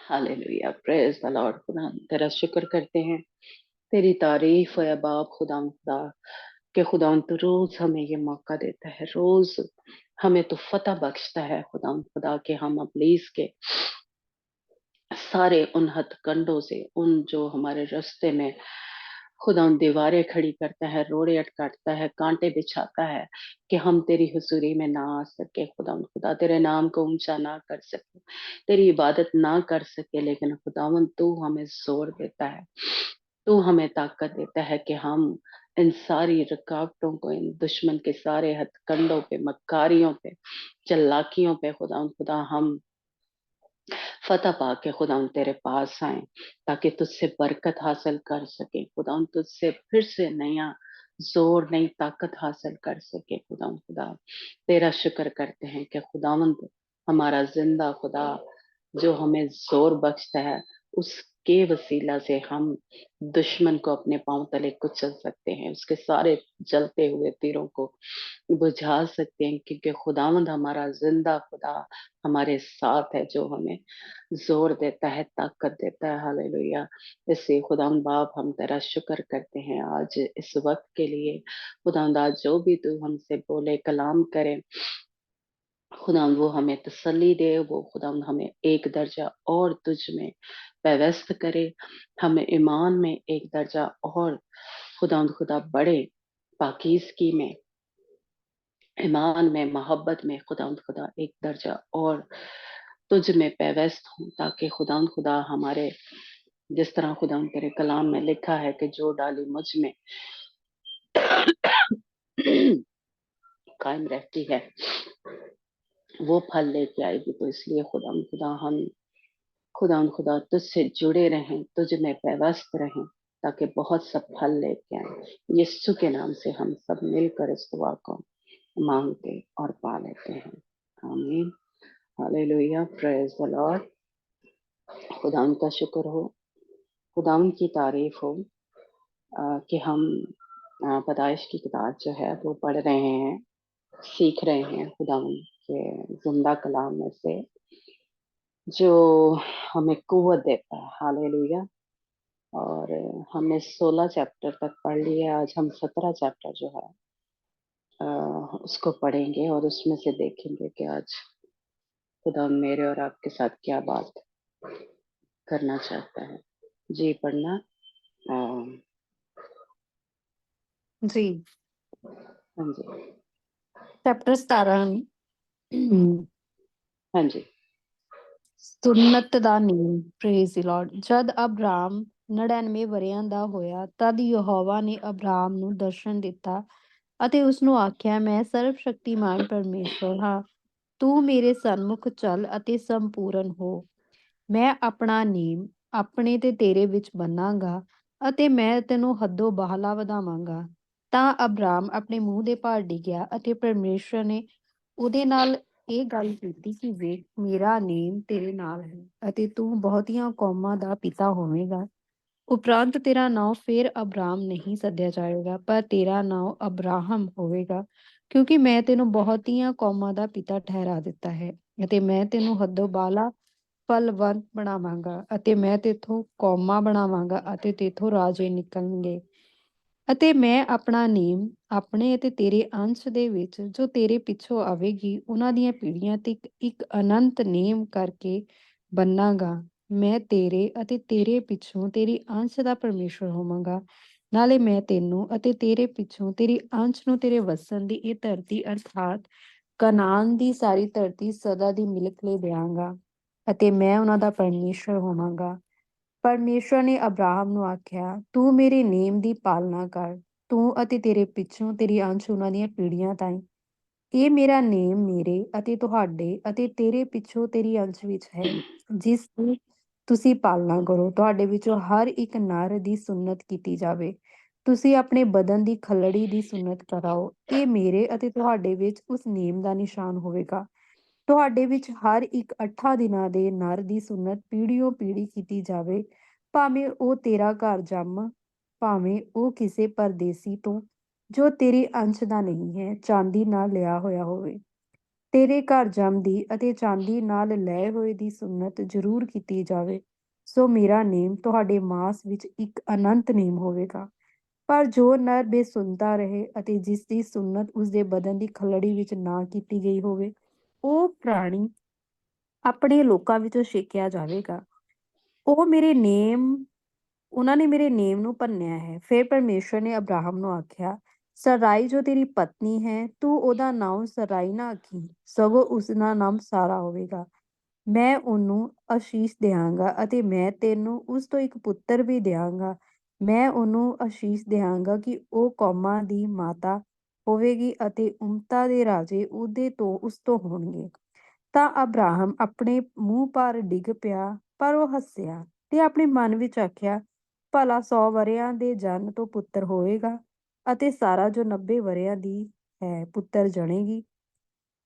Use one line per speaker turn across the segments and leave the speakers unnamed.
Hallelujah, praise the Lord. खुदा हम तेरा शुक्र करते हैं, तेरी तारीफ है बाप खुदा खुदा के खुदा तो रोज हमें ये मौका देता है, रोज हमें तो फतह बख्शता है खुदा खुदा के हम अबलीस के सारे उन हथकंडों से, उन जो हमारे रास्ते में खुदा उन दीवारें खड़ी करता है, रोड़े अटकाता है, कांटे बिछाता है कि हम तेरी हुजूरी में ना आ सके खुदा खुदा, तेरे नाम को ऊंचा ना कर सके, तेरी इबादत ना कर सके, लेकिन खुदावन तू हमें जोर देता है, तू हमें ताकत देता है कि हम इन सारी रुकावटों को, इन दुश्मन के सारे हथकंडों पे, मक्कारियों पे, चलाकियों पे खुदा खुदा हम फतह पाके खुदा तेरे पास आए, ताकि तुझसे बरकत हासिल कर सके खुदा, तुझसे फिर से नया जोर, नई ताकत हासिल कर सके खुदा खुदा। तेरा शुक्र करते हैं कि खुदावंद हमारा जिंदा खुदा जो हमें जोर बख्शता है, उसके वसीला से हम दुश्मन को अपने पांव तले कुचल सकते हैं, उसके सारे जलते हुए तीरों को बुझा सकते हैं, क्योंकि खुदावंद हमारा जिंदा खुदा हमारे साथ है, जो हमें जोर देता है, ताकत देता है। हालेलुया। इससे खुदावंद बाप हम तेरा शुक्र करते हैं आज इस वक्त के लिए। खुदावंद आज जो भी तू हमसे बोले, कलाम करे, खुदावंद वो हमें तसल्ली दे, वो खुदावंद हमें एक दर्जा और तुझ में पेवस्त करे, हमें ईमान में एक दर्जा और खुदावंद खुदा बढ़े, पाकीज़गी में, ईमान में, मोहब्बत में खुदावंद खुदा एक दर्जा और तुझ में पेवस्त हूँ, ताकि खुदावंद खुदा हमारे, जिस तरह खुदावंद तेरे कलाम में लिखा है कि जो डाली मुझ में कायम रहती है वो फल लेके आएगी। तो इसलिए खुदावंद खुदा हम खुदा तुझसे जुड़े रहें, तुझ में पेवस्त रहें, ताकि बहुत सब फल लेके आए। यीशु के नाम से हम सब मिलकर इस दुआ को मांगते और पा लेते हैं। आमीन। Hallelujah, praise the Lord. खुदावन का शुक्र हो, खुदावन की तारीफ हो कि हम पैदाइश की किताब जो है वो पढ़ रहे हैं, सीख रहे हैं खुदावन के जिंदा कलाम में से, जो हमें कुव्वत देता है। हालेलुया। और हमने 16 चैप्टर तक पढ़ लिया, आज हम 17 चैप्टर जो है उसको पढ़ेंगे और उसमें से देखेंगे कि आज खुदा मेरे और आपके साथ क्या बात करना चाहता है। जी पढ़ना।
जी,
हाँ जी,
चैप्टर 17
हाँ जी।
ਸੁन्नत ਦਾ ਨਿਯਮ। ਪ੍ਰੇਜ਼ ਦੀ ਲਾਰਡ। ਜਦ ਅਬਰਾਮ 99 ਵਰ੍ਹਿਆਂ ਦਾ ਹੋਇਆ, ਤਦ ਯਹੋਵਾ ਨੇ ਅਬਰਾਮ ਨੂੰ ਦਰਸ਼ਨ ਦਿੱਤਾ ਅਤੇ ਉਸਨੂੰ ਆਖਿਆ, ਮੈਂ ਸਰਵ ਸ਼ਕਤੀਮਾਨ ਪਰਮੇਸ਼ਵਰ ਹਾਂ, ਤੂੰ ਮੇਰੇ ਸਨਮੁਖ ਚੱਲ ਅਤੇ ਸੰਪੂਰਨ ਹੋ। ਮੈਂ ਆਪਣਾ ਨੇਮ ਆਪਣੇ ਤੇ ਤੇਰੇ ਵਿੱਚ ਬੰਨਾਂਗਾ ਅਤੇ ਮੈਂ ਤੈਨੂੰ ਹੱਦੋਂ ਬਾਹਲਾ ਵਧਾਵਾਂਗਾ। ਤਾਂ ਅਬਰਾਮ ਆਪਣੇ ਮੂੰਹ ਦੇ ਭਾਰ ਡਿੱਗਿਆ ਅਤੇ ਪਰਮੇਸ਼ਵਰ ਨੇ ਉਹਦੇ ਨਾਲ ਇਹ ਗੱਲ ਕੀਤੀ ਕਿ ਵੇਖ, ਮੇਰਾ ਨੇਮ ਤੇਰੇ ਨਾਲ ਹੈ ਅਤੇ ਤੂੰ ਬਹੁਤੀਆਂ ਕੌਮਾਂ ਦਾ ਪਿਤਾ ਹੋਵੇਂਗਾ। ਉਪਰੰਤ ਤੇਰਾ ਨਾਂ ਫਿਰ ਅਬਰਾਮ ਨਹੀਂ ਸੱਦਿਆ ਜਾਏਗਾ, ਪਰ ਤੇਰਾ ਨਾਂ ਅਬਰਾਹਮ ਹੋਵੇਗਾ, ਕਿਉਂਕਿ ਮੈਂ ਤੈਨੂੰ ਬਹੁਤੀਆਂ ਕੌਮਾਂ ਦਾ ਪਿਤਾ ਠਹਿਰਾ ਦਿੱਤਾ ਹੈ ਅਤੇ ਮੈਂ ਤੈਨੂੰ ਹੱਦੋਂ ਬਾਹਲਾ ਫਲਵੰਤ ਬਣਾਵਾਂਗਾ ਅਤੇ ਮੈਂ ਤੇਥੋਂ ਕੌਮਾਂ ਬਣਾਵਾਂਗਾ ਅਤੇ ਤੇਥੋਂ ਰਾਜੇ ਨਿਕਲਣਗੇ। ਅਤੇ ਮੈਂ ਆਪਣਾ ਨੇਮ ਆਪਣੇ ਅਤੇ ਤੇਰੇ ਅੰਸ਼ ਦੇ ਵਿੱਚ ਜੋ ਤੇਰੇ ਪਿੱਛੋਂ ਆਵੇਗੀ ਉਹਨਾਂ ਦੀਆਂ ਪੀੜ੍ਹੀਆਂ ਤੇ ਇੱਕ ਅਨੰਤ ਨੇਮ ਕਰਕੇ ਬੰਨਾਂਗਾ। ਮੈਂ ਤੇਰੇ ਅਤੇ ਤੇਰੇ ਪਿੱਛੋਂ ਤੇਰੀ ਅੰਸ਼ ਦਾ ਪਰਮੇਸ਼ਵਰ ਹੋਵਾਂਗਾ। ਨਾਲੇ ਮੈਂ ਤੈਨੂੰ ਅਤੇ ਤੇਰੇ ਪਿੱਛੋਂ ਤੇਰੀ ਅੰਸ਼ ਨੂੰ ਤੇਰੇ ਵਸਣ ਦੀ ਇਹ ਧਰਤੀ ਅਰਥਾਤ ਕਨਾਨ ਦੀ ਸਾਰੀ ਧਰਤੀ ਸਦਾ ਦੀ ਮਿਲਕ ਲਈ ਦਿਆਂਗਾ ਅਤੇ ਮੈਂ ਉਹਨਾਂ ਦਾ ਪਰਮੇਸ਼ਵਰ ਹੋਵਾਂਗਾ। ਪਰਮੇਸ਼ਵਰ ਨੇ ਅਬਰਾਹਮ ਨੂੰ ਆਖਿਆ, ਤੂੰ ਮੇਰੇ ਨੇਮ ਦੀ ਪਾਲਣਾ ਕਰ, ਤੂੰ ਅਤੇ ਤੇਰੇ ਪਿੱਛੋਂ ਤੇਰੀ ਅੰਸ਼ ਉਹਨਾਂ ਦੀਆਂ ਪੀੜ੍ਹੀਆਂ ਤਾਈਂ। ਇਹ ਮੇਰਾ ਨੇਮ ਮੇਰੇ ਅਤੇ ਤੁਹਾਡੇ ਅਤੇ ਤੇਰੇ ਪਿੱਛੋਂ ਤੇਰੀ ਅੰਸ਼ ਵਿੱਚ ਹੈ, ਜਿਸ ਦੀ ਤੁਸੀਂ ਪਾਲਣਾ ਕਰੋ। ਤੁਹਾਡੇ ਵਿੱਚੋਂ ਹਰ ਇੱਕ ਨਰ ਦੀ ਸੁੰਨਤ ਕੀਤੀ ਜਾਵੇ। ਤੁਸੀਂ ਆਪਣੇ ਬਦਨ ਦੀ ਖੱਲੜੀ ਦੀ ਸੁੰਨਤ ਕਰਾਓ। ਇਹ ਮੇਰੇ ਅਤੇ ਤੁਹਾਡੇ ਵਿੱਚ ਉਸ ਨੇਮ ਦਾ ਨਿਸ਼ਾਨ ਹੋਵੇਗਾ। ਤੁਹਾਡੇ ਵਿੱਚ ਹਰ ਇੱਕ 8 ਦਿਨਾਂ ਦੇ ਨਰ ਦੀ ਸੁੰਨਤ ਪੀੜ੍ਹੀਓਂ ਪੀੜ੍ਹੀ ਕੀਤੀ ਜਾਵੇ, ਭਾਵੇਂ ਉਹ ਤੇਰਾ ਘਰ ਜੰਮ, ਭਾਵੇਂ ਉਹ ਕਿਸੇ ਪਰਦੇਸੀ ਤੋਂ ਜੋ ਤੇਰੇ ਅੰਸ਼ ਦਾ ਨਹੀਂ ਹੈ, ਚਾਂਦੀ ਨਾਲ ਲਿਆ ਹੋਇਆ ਹੋਵੇ। ਤੇਰੇ ਘਰ ਜੰਮਦੀ ਅਤੇ ਚਾਂਦੀ ਨਾਲ ਲੈ ਹੋਏ ਦੀ ਸੁੰਨਤ ਜ਼ਰੂਰ ਕੀਤੀ ਜਾਵੇ। ਸੋ ਮੇਰਾ ਨੇਮ ਤੁਹਾਡੇ ਮਾਸ ਵਿੱਚ ਇੱਕ ਅਨੰਤ ਨੇਮ ਹੋਵੇਗਾ। ਪਰ ਜੋ ਨਰ ਬੇਸੁੰਨਤਾ ਰਹੇ ਅਤੇ ਜਿਸ ਦੀ ਸੁੰਨਤ ਉਸਦੇ ਬਦਨ ਦੀ ਖਲੜੀ ਵਿੱਚ ਨਾ ਕੀਤੀ ਗਈ ਹੋਵੇ, ਉਹ ਪ੍ਰਾਣੀ ਆਪਣੇ ਲੋਕਾਂ ਵਿੱਚੋਂ ਛੇਕਿਆ ਜਾਵੇਗਾ। ਉਹਨਾਂ ਨੇ ਮੇਰੇ ਨੇਮ ਨੂੰ ਭੰਨਿਆ ਹੈ। ਫਿਰ ਪਰਮੇਸ਼ਵਰ ਨੇ ਅਬਰਾਹਮ ਨੂੰ ਆਖਿਆ, ਸਰਾਈ ਜੋ ਤੇਰੀ ਪਤਨੀ ਹੈ, ਤੂੰ ਉਹਦਾ ਨਾਮ ਸਰਾਈ ਨਾ ਆਖੀ, ਸਗੋਂ ਉਸਦਾ ਨਾਮ ਸਾਰਾ ਹੋਵੇਗਾ। ਮੈਂ ਉਹਨੂੰ ਆਸ਼ੀਸ਼ ਦਿਆਂਗਾ ਅਤੇ ਮੈਂ ਤੈਨੂੰ ਉਸ ਤੋਂ ਇੱਕ ਪੁੱਤਰ ਵੀ ਦਿਆਂਗਾ। ਮੈਂ ਉਹਨੂੰ ਆਸ਼ੀਸ਼ ਦਿਆਂਗਾ ਕਿ ਉਹ ਕੌਮਾਂ ਦੀ ਮਾਤਾ ਹੋਵੇਗੀ ਅਤੇ ਉਮਤਾਂ ਦੇ ਰਾਜੇ ਉਸ ਤੋਂ ਹੋਣਗੇ। ਤਾਂ ਅਬਰਾਹਮ ਆਪਣੇ ਮੂੰਹ ਭਾਰ ਡਿੱਗ ਪਿਆ, ਪਰ ਉਹ ਹੱਸਿਆ ਤੇ ਆਪਣੇ ਮਨ ਵਿੱਚ ਆਖਿਆ, ਭਲਾ 100 ਵਰ੍ਹਿਆਂ ਦੇ ਜਨ ਤੋਂ ਪੁੱਤਰ ਹੋਵੇਗਾ ਅਤੇ ਸਾਰਾ ਜੋ 90 ਵਰ੍ਹਿਆਂ ਦੀ ਹੈ ਪੁੱਤਰ ਜਣੇਗੀ।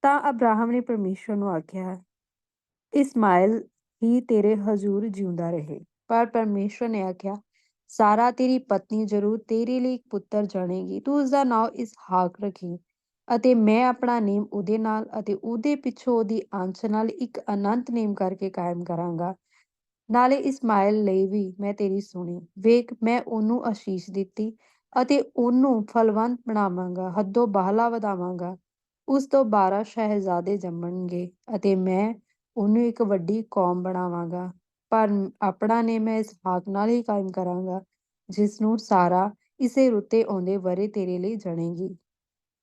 ਤਾਂ ਅਬਰਾਹਮ ਨੇ ਪਰਮੇਸ਼ਵਰ ਨੂੰ ਆਖਿਆ, ਇਸਮਾਇਲ ਹੀ ਤੇਰੇ ਹਜ਼ੂਰ ਜਿਉਂਦਾ ਰਹੇ। ਪਰ ਪਰਮੇਸ਼ਵਰ ਨੇ ਆਖਿਆ, ਸਾਰਾ ਤੇਰੀ ਪਤਨੀ ਜ਼ਰੂਰ ਤੇਰੇ ਲਈ ਇੱਕ ਪੁੱਤਰ ਜਣੇਗੀ। ਤੂੰ ਉਸਦਾ ਨਾਮ ਇਸਹਾਕ ਰੱਖੀ ਅਤੇ ਮੈਂ ਆਪਣਾ ਨੇਮ ਉਹਦੇ ਨਾਲ ਅਤੇ ਉਹਦੇ ਪਿੱਛੋਂ ਉਹਦੀ ਅੰਸ਼ ਨਾਲ ਇੱਕ ਅਨੰਤ ਨੇਮ ਕਰਕੇ ਕਾਇਮ ਕਰਾਂਗਾ। ਨਾਲੇ ਇਸਮਾਇਲ ਲਈ ਵੀ ਮੈਂ ਤੇਰੀ ਸੁਣੀ। ਵੇਖ, ਮੈਂ ਉਹਨੂੰ ਆਸ਼ੀਸ਼ ਦਿੱਤੀ ਅਤੇ ਉਹਨੂੰ ਫਲਵੰਤ ਬਣਾਵਾਂਗਾ, ਹੱਦੋਂ ਬਾਹਲਾ ਵਧਾਵਾਂਗਾ। ਉਸ ਤੋਂ 12 ਸ਼ਹਿਜ਼ਾਦੇ ਜੰਮਣਗੇ ਅਤੇ ਮੈਂ ਉਹਨੂੰ ਇੱਕ ਵੱਡੀ ਕੌਮ ਬਣਾਵਾਂਗਾ। ਪਰ ਆਪਣਾ ਨੇਮ ਮੈਂ ਇਸਹਾਕ ਨਾਲ ਹੀ ਕਾਇਮ ਕਰਾਂਗਾ, ਜਿਸ ਨੂੰ ਸਾਰਾ ਇਸੇ ਰੁੱਤੇ ਆਉਂਦੇ ਵਰੇ ਤੇਰੇ ਲਈ ਜਣੇਗੀ।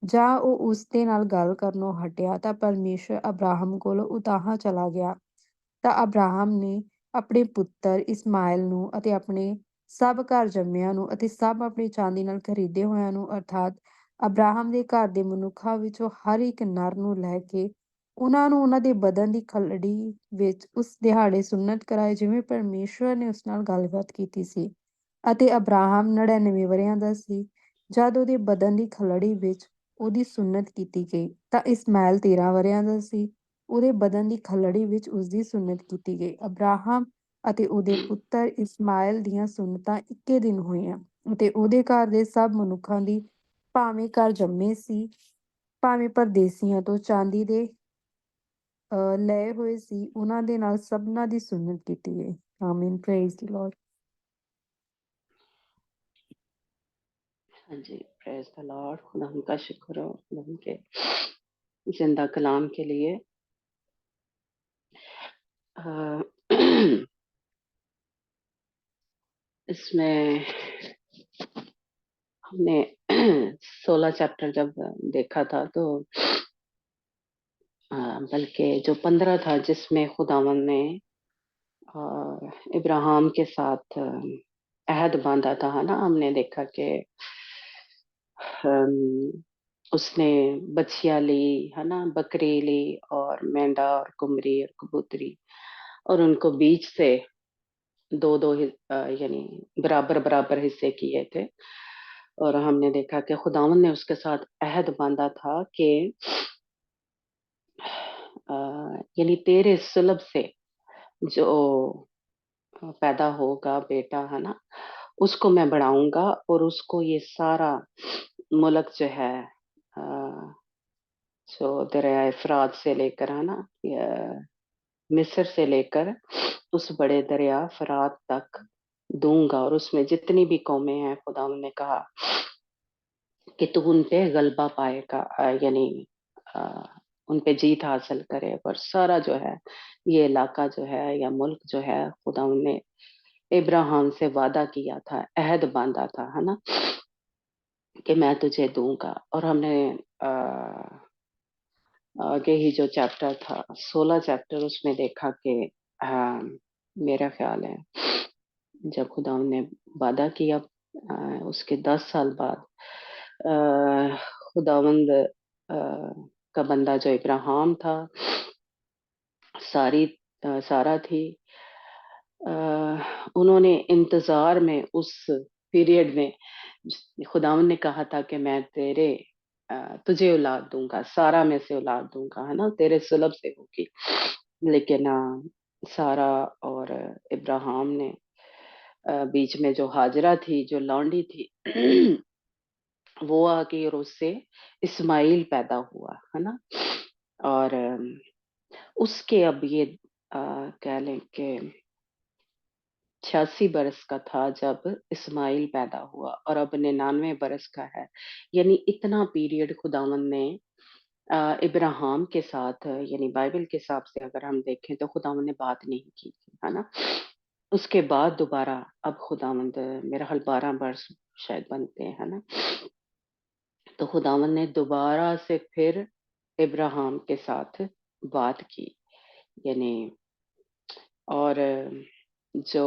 ਜਾਂ ਉਹ ਉਸ ਦੇ ਨਾਲ ਗੱਲ ਕਰਨੋਂ ਹਟਿਆ ਤਾਂ ਪਰਮੇਸ਼ਵਰ ਅਬਰਾਹਮ ਕੋਲੋਂ ਉਤਾਂਹ ਚਲਾ ਗਿਆ। ਤਾਂ ਅਬਰਾਹਮ ਨੇ ਆਪਣੇ ਪੁੱਤਰ ਇਸਮਾਇਲ ਨੂੰ ਅਤੇ ਆਪਣੇ ਸਭ ਘਰ ਜੰਮਿਆਂ ਨੂੰ ਅਤੇ ਸਭ ਆਪਣੀ ਚਾਂਦੀ ਨਾਲ ਖਰੀਦੇ ਹੋਇਆਂ ਨੂੰ, ਅਰਥਾਤ ਅਬਰਾਹਮ ਦੇ ਘਰ ਦੇ ਮਨੁੱਖਾਂ ਵਿੱਚੋਂ ਹਰ ਇੱਕ ਨਰ ਨੂੰ ਲੈ ਕੇ ਉਹਨਾਂ ਨੂੰ ਉਹਨਾਂ ਦੇ ਬਦਨ ਦੀ ਖਲੜੀ ਵਿੱਚ ਉਸ ਦਿਹਾੜੇ ਸੁੰਨਤ ਕਰਾਏ, ਜਿਵੇਂ ਪਰਮੇਸ਼ਵਰ ਨੇ ਉਸ ਨਾਲ ਗੱਲਬਾਤ ਕੀਤੀ ਸੀ। ਅਤੇ ਅਬਰਾਹਮ 99 ਵਰ੍ਹਿਆਂ ਦਾ ਸੀ ਜਦ ਉਹਦੇ ਬਦਨ ਦੀ ਖਲੜੀ ਵਿੱਚ ਉਹਦੀ ਸੁੰਨਤ ਕੀਤੀ ਗਈ। ਤਾਂ ਇਸਮਾਇਲ 13 ਵਰ੍ਹਿਆਂ ਦਾ ਸੀ, ਉਹਦੇ ਬਦਨ ਦੀ ਖਲੜੀ ਵਿੱਚ ਉਸਦੀ ਸੁੰਨਤ ਕੀਤੀ ਗਈ। ਅਬਰਾਹਮ ਅਤੇ ਉਹਦੇ ਪੁੱਤਰ ਇਸਮਾਇਲ ਦੀਆਂ ਸੁੰਨਤਾਂ ਇੱਕੇ ਦਿਨ ਹੋਈਆਂ ਅਤੇ ਉਹਦੇ ਘਰ ਦੇ ਸਭ ਮਨੁੱਖਾਂ ਦੀ, ਭਾਵੇਂ ਘਰ ਜੰਮੇ ਸੀ ਭਾਵੇਂ ਪਰਦੇਸੀਆਂ ਤੋਂ ਚਾਂਦੀ ਦੇ ਲਏ ਹੋਏ ਸੀ, ਉਹਨਾਂ ਦੇ ਨਾਲ ਸਭਨਾਂ ਦੀ ਸੁੰਨਤ ਕੀਤੀ ਗਈ। ਆਮੀਨ। ਪ੍ਰੇਜ਼ ਦੀ ਲਾਰਡ।
हाँ जी, प्रेज द लॉर्ड। खुदा उनका शुक्र हो, खुदा उनके जिंदा कलाम के लिए। इसमें हमने 16 चैप्टर जब देखा था तो बल्कि जो 15 था जिसमें खुदावन ने इब्राहिम के साथ अहद बांधा था, है ना। हमने देखा कि उसने बछिया ली, है ना, बकरी ली और मेंढा और कुमरी और कबूतरी, और उनको बीच से दो दो यानी बराबर बराबर हिस्से किए थे। और हमने देखा कि खुदावन ने उसके साथ अहद बांधा था कि यानी तेरे सुलभ से जो पैदा होगा बेटा, है ना, उसको मैं बढ़ाऊंगा और उसको ये सारा मुल्क जो है जो दरिया फरात से लेकर, है ना, मिस्र से लेकर उस बड़े दरिया फरात तक दूंगा, और उसमें जितनी भी कौमें हैं खुदा ने कहा कि तू उन पे गलबा पाएगा, यानी उन पे जीत हासिल करे। और सारा जो है ये इलाका जो है या मुल्क जो है खुदा ने इब्राहिम से वादा किया था, अहद बांधा था, है ना, कि मैं तुझे दूंगा। और हमने आगे ही जो चैप्टर था 16 चैप्टर, उसमें देखा कि मेरा ख्याल है जब खुदा ने वादा किया उसके 10 साल बाद खुदावंद का बंदा जो इब्राहिम था, सारा थी, उन्होंने इंतजार में उस पीरियड में खुदावन ने कहा था कि मैं तुझे औलाद दूंगा, सारा में से औलाद दूंगा, है ना, तेरे सुलभ से होगी। लेकिन सारा और इब्राहिम ने बीच में जो हाजरा थी, जो लौंडी थी वो आ गई और उससे इस्माइल पैदा हुआ, है ना। اور उसके अब ये कह लें कि 86 बरस का था जब इस्माइल पैदा हुआ और अब 99 बरस का है। यानी इतना पीरियड खुदावंद ने इब्राहिम के साथ, यानी बाइबल के हिसाब से अगर हम देखें तो खुदावंद ने बात नहीं की थी, है ना? उसके बाद दोबारा अब खुदावंद, मेरा ख्याल 12 वर्ष शायद बनते हैं, है ना? तो खुदावंद ने दोबारा से फिर इब्राहिम के साथ बात की, यानी और जो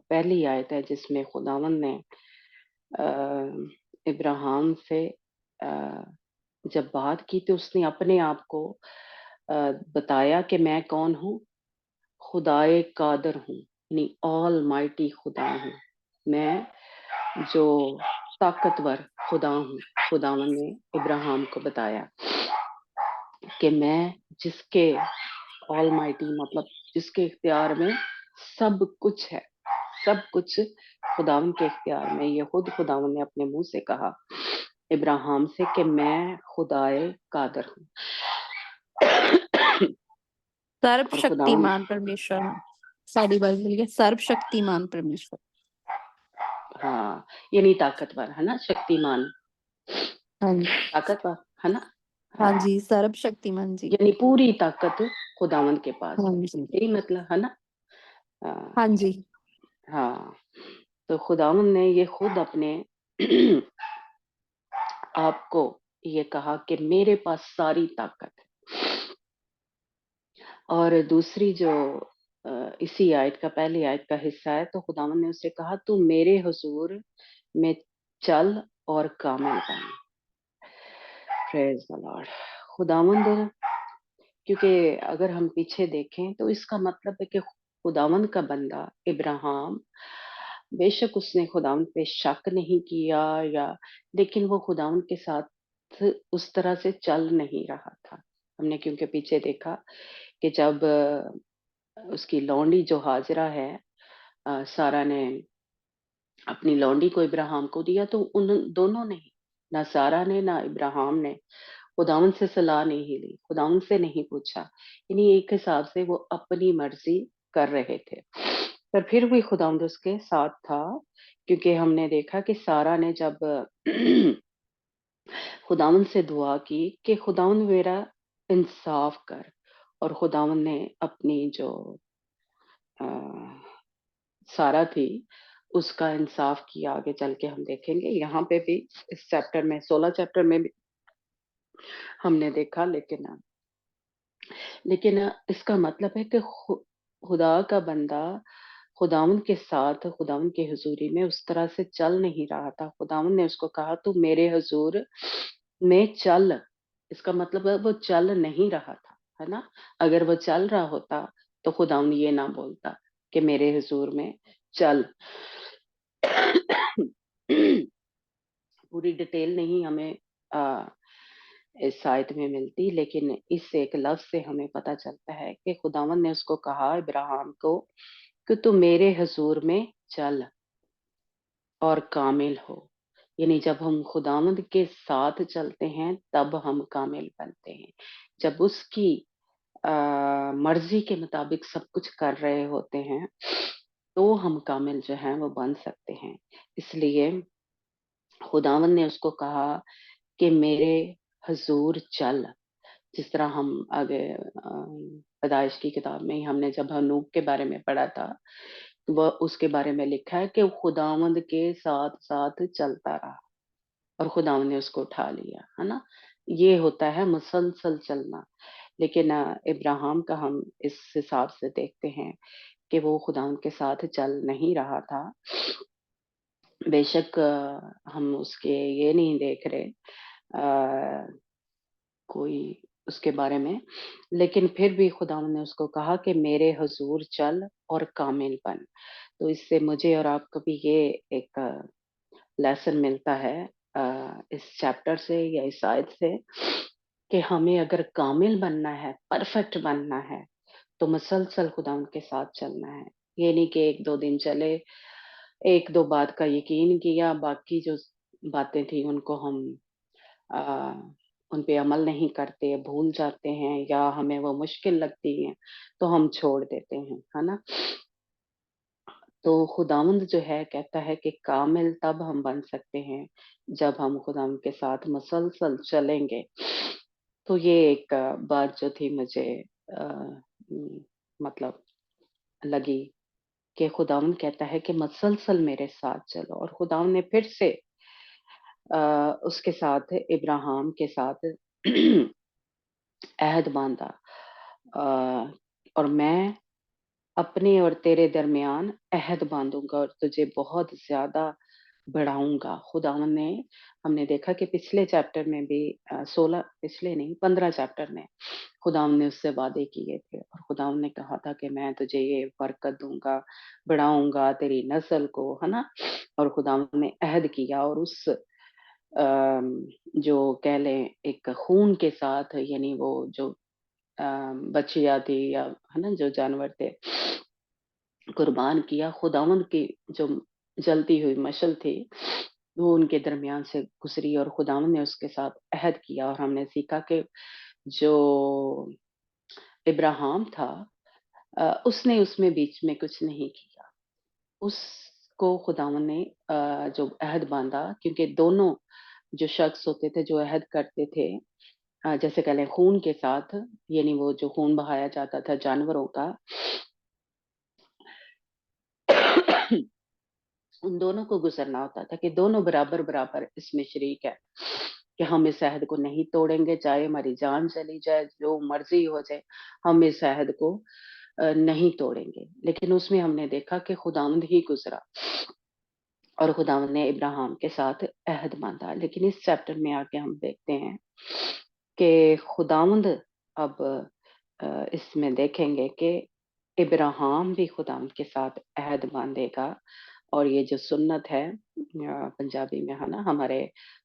पहली आयत है जिसमें खुदावंद ने इब्राहिम से अ, जब बात की तो उसने अपने आप को अ, बताया कि मैं कौन हूँ, खुदाए कादर हूँ, यानी ऑल माइटी खुदा हूँ मैं, जो ताकतवर खुदा हूँ। खुदावन ने इब्राहिम को बताया कि मैं जिसके ऑल माइटी मतलब जिसके इख्तियार में सब कुछ है, सब कुछ खुदावन के इख्तियार में। ये खुद खुदावन ने अपने मुंह से कहा इब्राहिम से कि मैं खुदाए कादर हूँ। और खुदावन,
सर्वशक्तिमान परमेश्वर, सारी बाइबल के सर्वशक्तिमान परमेश्वर।
हाँ, यानी ताकतवर, है ना? शक्तिमान,
हाँ जी,
ताकतवर, है ना?
हाँ
हाँ,
जी, सर्वशक्तिमान जी।
यानी पूरी ताकत खुदावन के पास
हाँ
है,
जी,
यही मतलब है ना? हाँ,
हाँ जी,
हाँ। तो खुदावन ने ये खुद अपने आपको ये कहा कि मेरे पास सारी ताकत है। और दूसरी जो इसी आयत का, पहली आयत का हिस्सा है, तो खुदावन ने उससे कहा तू मेरे हुजूर में चल और कामिल बन। Praise the Lord. खुदावंद, क्योंकि अगर हम पीछे देखें तो इसका मतलब है कि खुदावंद का बंदा इब्राहिम, बेशक उसने खुदावंद पे शक नहीं किया, या लेकिन वो खुदावंद के साथ उस तरह से चल नहीं रहा था। हमने क्योंकि पीछे देखा कि जब उसकी लौंडी जो हाजिरा है, सारा ने अपनी लौंडी को इब्राहिम को दिया, तो उन दोनों ने ही, ना सारा ने ना इब्राहिम ने खुदावंद से सलाह नहीं ली, खुदावंद से नहीं पूछा, यानी एक हिसाब से वो अपनी मर्जी कर रहे थे। पर फिर भी खुदावंद उसके साथ था, क्योंकि हमने देखा कि सारा ने जब खुदावंद से दुआ की कि खुदावंद मेरा इंसाफ कर, और खुदावंद ने अपनी जो अ, सारा थी उसका इंसाफ किया। आगे चल के हम देखेंगे, यहाँ पे भी इस चैप्टर में, 16 चैप्टर में भी हमने देखा। लेकिन इसका मतलब है कि खुदा का बंदा खुदावंद के साथ, खुदावंद की हुजूरी में उस तरह से चल नहीं रहा था। खुदावंद ने उसको कहा तू मेरे हुजूर में चल, इसका मतलब है वो चल नहीं रहा था, है ना? अगर वो चल रहा होता तो खुदावंद ये ना बोलता कि मेरे हुजूर में चल। पूरी डिटेल नहीं हमें आ, इस आयत में मिलती, लेकिन इस एक लफ्ज से हमें पता चलता है कि खुदावंद ने उसको कहा इब्राहिम को कि तू मेरे हुजूर में चल और कामिल हो। यानी जब हम खुदावंद के साथ चलते हैं तब हम कामिल बनते हैं। जब उसकी मर्जी के मुताबिक सब कुछ कर रहे होते हैं तो हम कामिल जो हैं वो बन सकते हैं। इसलिए खुदावंद ने उसको कहा कि मेरे हुजूर चल। जिस तरह हम आगे पैदाइश की किताब में ही हमने जब हनूक के बारे में पढ़ा था, वह उसके बारे में लिखा है कि वो खुदावंद के साथ साथ चलता रहा और खुदावंद ने उसको उठा लिया, है ना? ये होता है मुसलसल चलना। लेकिन इब्राहिम का हम इस हिसाब से देखते हैं कि वो खुदावंद के साथ चल नहीं रहा था। बेशक हम उसके ये नहीं देख रहे कोई उसके बारे में, लेकिन फिर भी खुदावंद ने उसको कहा कि मेरे हुजूर चल और कामिल बन। तो इससे मुझे और आपको भी ये एक लेसन मिलता है इस चैप्टर से या इस आयत से, कि हमें अगर कामिल बनना है, परफेक्ट बनना है, तो मुसलसल खुदावंद के साथ चलना है। ये नहीं कि एक दो दिन चले, एक दो बात का यकीन किया, बाकी जो बातें थी उनको हम उन पे अमल नहीं करते, भूल जाते हैं या हमें वो मुश्किल लगती हैं, तो हम छोड़ देते हैं, है ना? तो खुदावंद जो है कहता है कि कामिल तब हम बन सकते हैं जब हम खुदावंद के साथ मुसलसल चलेंगे। तो ये एक बात जो थी मुझे अ, मतलब लगी कि खुदावंद कहता है कि मुसलसल मेरे साथ चलो, और खुदावंद ने फिर से उसके साथ इब्राहिम के साथ अहद बांधा, अ, और मैं अपने और तेरे दरमियान अहद बांधूंगा और तुझे बहुत ज्यादा बढ़ाऊंगा। खुदावन ने, हमने देखा कि पिछले चैप्टर में भी 16, पिछले नहीं 15 चैप्टर में खुदावन ने उससे वादे किए थे, और खुदावन ने कहा था कि मैं तुझे ये बरकत दूंगा, बढ़ाऊंगा तेरी नस्ल को, है ना? और खुदावन ने अहद किया, और उस जो कह लें एक खून के साथ, यानी वो जो बछिया थी या, है ना, जो जानवर थे, कुर्बान किया, खुदावंद की जो जलती हुई मशल थी वो उनके दरमियान से गुजरी, और खुदावंद ने उसके साथ अहद किया। और हमने सीखा कि जो इब्राहिम था, उसने उसमें बीच में कुछ नहीं किया, उसको खुदावंद ने जो अहद बांधा, क्योंकि दोनों जो शख्स होते थे जो अहद करते थे, जैसे कह लें खून के साथ, यानी वो जो खून बहाया जाता था जानवरों का, उन दोनों को गुजरना होता था कि दोनों बराबर बराबर इसमें शरीक है, कि हम इस अहद को नहीं तोड़ेंगे, चाहे हमारी जान चली जाए, जो मर्जी हो जाए, हम इस अहद को नहीं तोड़ेंगे। लेकिन उसमें हमने देखा कि खुदावंद ही गुजरा, और खुदावंद ने इब्राहिम के साथ अहद बांधा। लेकिन इस चैप्टर में आके हम देखते हैं कि खुदावंद अब इसमें देखेंगे कि इब्राहिम भी खुदावंद के साथ अहद बांधेगा। और ये जो सुन्नत है, पंजाबी में, है ना, हमारे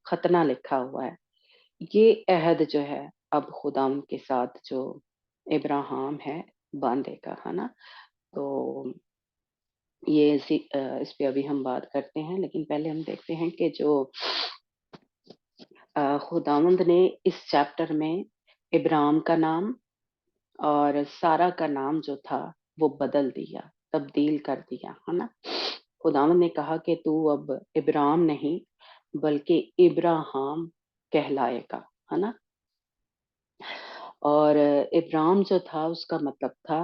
खतना लिखा हुआ है, ये अहद जो है अब खुदावंद के साथ जो इब्राहिम है बांधेगा, है ना? तो ये इस पे अभी हम बात करते हैं, लेकिन पहले हम देखते हैं कि जो खुदावंद ने इस चैप्टर में इब्राहिम का नाम और सारा का नाम जो था वो बदल दिया, तब्दील कर दिया, है ना? खुदावंद ने कहा कि तू अब इब्राहिम नहीं बल्कि इब्राहिम कहलाएगा, है ना? और इब्राहिम जो था उसका मतलब था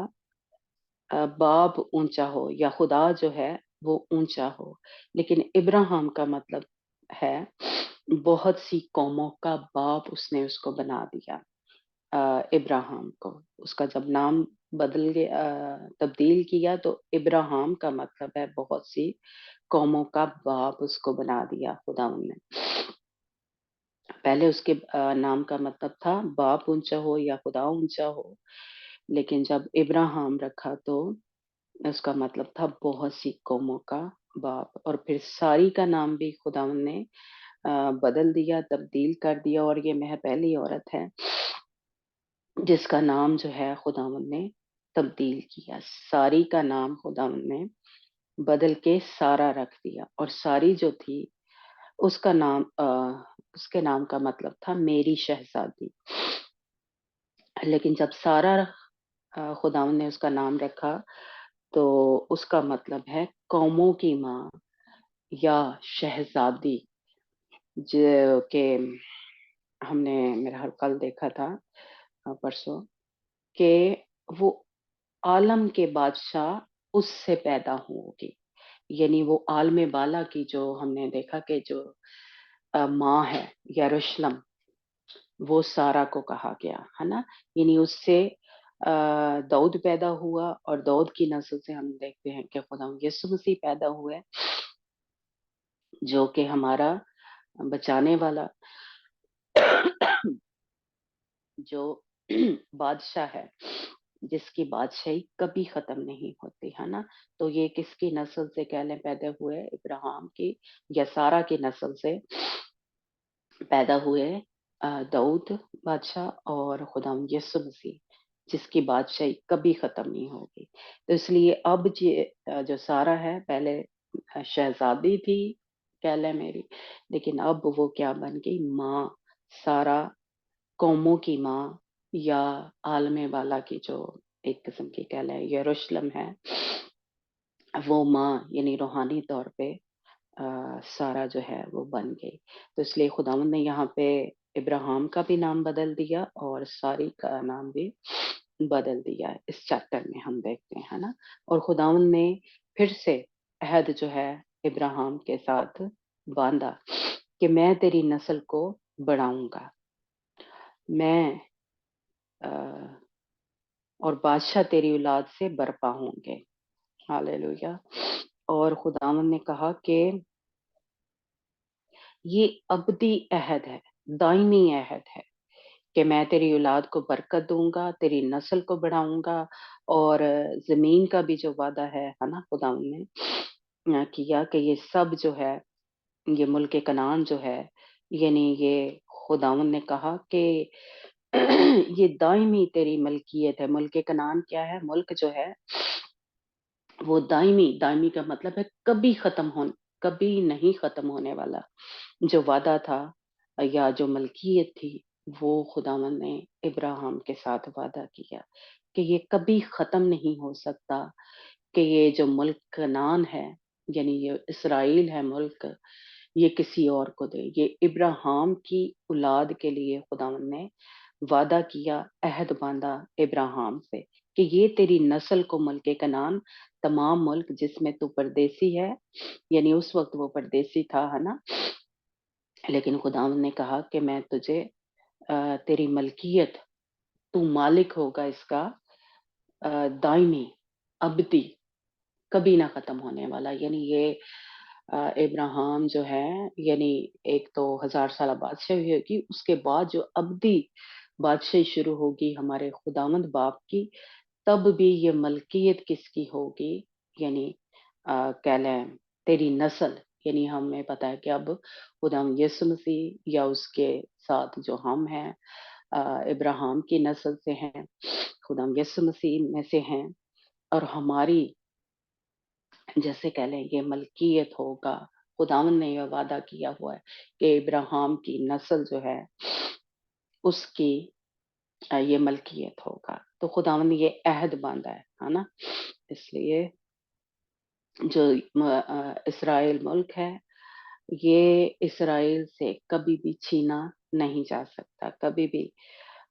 बाप ऊंचा हो, या खुदा जो है वो ऊंचा हो। लेकिन इब्राहिम का मतलब है बहुत सी कौमों का बाप, उसने उसको बना दिया। इब्राहिम को उसका जब नाम बदल गया, तब्दील किया, तो इब्राहिम का मतलब है बहुत सी कौमों का बाप उसको बना दिया खुदावंद ने। पहले उसके नाम का मतलब था बाप ऊंचा हो या खुदा ऊंचा हो, लेकिन जब इब्राहिम रखा तो उसका मतलब था बहुत सी कौमों का बाप। और फिर सारी का नाम भी खुदावंद ने बदल दिया, तब्दील कर दिया, और ये मैं पहली औरत है जिसका नाम जो है खुदावंद ने तब्दील किया। सारी का नाम खुदावंद ने बदल के सारा रख दिया, और सारी जो थी उसका नाम उसके नाम का मतलब था मेरी शहजादी। लेकिन जब सारा खुदावंद ने उसका नाम रखा, तो उसका मतलब है कौमों की माँ या शहजादी, जो कि हमने मेरा हर कल देखा था, परसों, कि वो आलम के बादशाह उससे पैदा होगी। यानी वो आलम बाला की, जो हमने देखा कि जो माँ है यरूशलेम, वो सारा को कहा गया, है ना? यानी उससे दाऊद पैदा हुआ, और दाऊद की नस्ल से हम देखते हैं कि खुदा यीशु मसीह पैदा हुए, जो कि हमारा बचाने वाला जो बादशाह है, जिसकी बादशाही कभी खत्म नहीं होती, है ना? तो ये किसकी नस्ल से कह लें पैदा हुए? इब्राहिम की या सारा की नस्ल से पैदा हुए दाऊद बादशाह और खुदाम यीशु मसीह, जिसकी बादशाही कभी खत्म नहीं होगी। तो इसलिए अब जो सारा है, पहले शहजादी थी कह लें मेरी, लेकिन अब वो क्या बन गई? माँ। सारा कौमों की माँ या आलमे वाला की जो एक किस्म की कह लें यरूशलेम है, वो माँ यानी रूहानी तौर पे सारा जो है वो बन गई। तो इसलिए खुदावंद ने यहाँ पे इब्राहिम का भी नाम बदल दिया और सारी का नाम भी बदल दिया। इस चैप्टर में हम देखते हैं, है ना? और खुदावंद ने फिर से अहद जो है इब्राहिम के साथ बांधा कि मैं तेरी नस्ल को बढ़ाऊंगा, मैं अ, और बादशाह तेरी औलाद से बरपा होंगे। हालेलुया। और खुदावंद ने कहा कि ये अबदी अहद है, दायमी अहद है कि मैं तेरी औलाद को बरकत दूंगा, तेरी नस्ल को बढ़ाऊंगा। और जमीन का भी जो वादा है ना, खुदावंद ने किया कि ये सब जो है, ये मुल्क कनान जो है, यानी ये खुदावंद ने कहा कि ये दायमी तेरी मलकियत है। मुल्क कनान क्या है? मुल्क जो है वो दायमी, दायमी का मतलब है कभी नहीं खत्म होने वाला। जो वादा था या जो मलकियत थी, वो खुदावंद ने इब्राहिम के साथ वादा किया कि ये कभी खत्म नहीं हो सकता, कि ये जो मुल्क कनान है, यानी ये इसराइल है मुल्क, ये किसी और को दे। ये इब्राहिम की औलाद के लिए खुदावंद ने वादा किया, अहद बांधा इब्राहिम से कि ये तेरी नस्ल को मुल्क कनान, तमाम मुल्क जिसमें तू परदेसी है, यानी उस वक्त वो परदेसी था, है ना? लेकिन खुदावंद ने कहा कि मैं तुझे तेरी मलकियत, तू मालिक होगा इसका, दायमी, अबदी, कभी ना खत्म होने वाला। यानी ये इब्राहिम जो है, यानी एक तो 1000 साल बादशाही होगी, उसके बाद जो अबदी बादशाही शुरू होगी हमारे खुदावंद बाप की, तब भी ये मलकियत किसकी होगी? यानी कह लें तेरी नस्ल, यानी हमें पता है कि अब खुदाम यीशु मसीह या उसके साथ जो हम हैं, इब्राहिम की नस्ल से हैं, खुदाम यीशु मसीह में से हैं। और हमारी, जैसे कह लें, ये मलकियत होगा। खुदावन ने यह वादा किया हुआ है कि इब्राहिम की नस्ल जो है उसकी ये मलकियत होगा। तो खुदावन ने ये अहद बांधा है ना? इसलिए जो इसराइल मुल्क है, ये इसराइल से कभी भी छीना नहीं जा सकता, कभी भी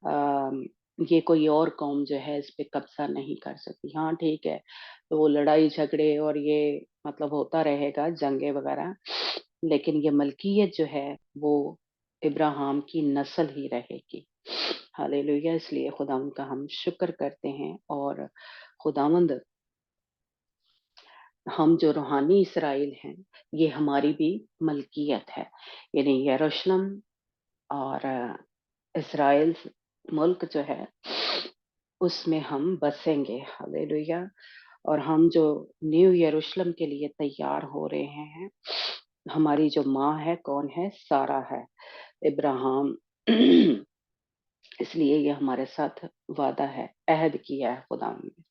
अम, ये कोई और कौम जो है इस पे कब्जा नहीं कर सकती। हाँ ठीक है, तो वो लड़ाई झगड़े और ये मतलब होता रहेगा, जंगे वगैरह, लेकिन ये मलकियत जो है वो इब्राहिम की नस्ल ही रहेगी। हालेलुया। इसलिए खुदावंद का हम शुक्र करते हैं। और खुदावंद, हम जो रूहानी इसराइल हैं, ये हमारी भी मलकियत है, यानी यरूशलेम और इसराइल मुल्क जो है उसमें हम बसेंगे। हालेलुया। और हम जो न्यू यरूशलेम के लिए तैयार हो रहे हैं, हमारी जो माँ है कौन है? सारा है, इब्राहिम। इसलिए ये हमारे साथ वादा है, अहद किया है खुदा ने।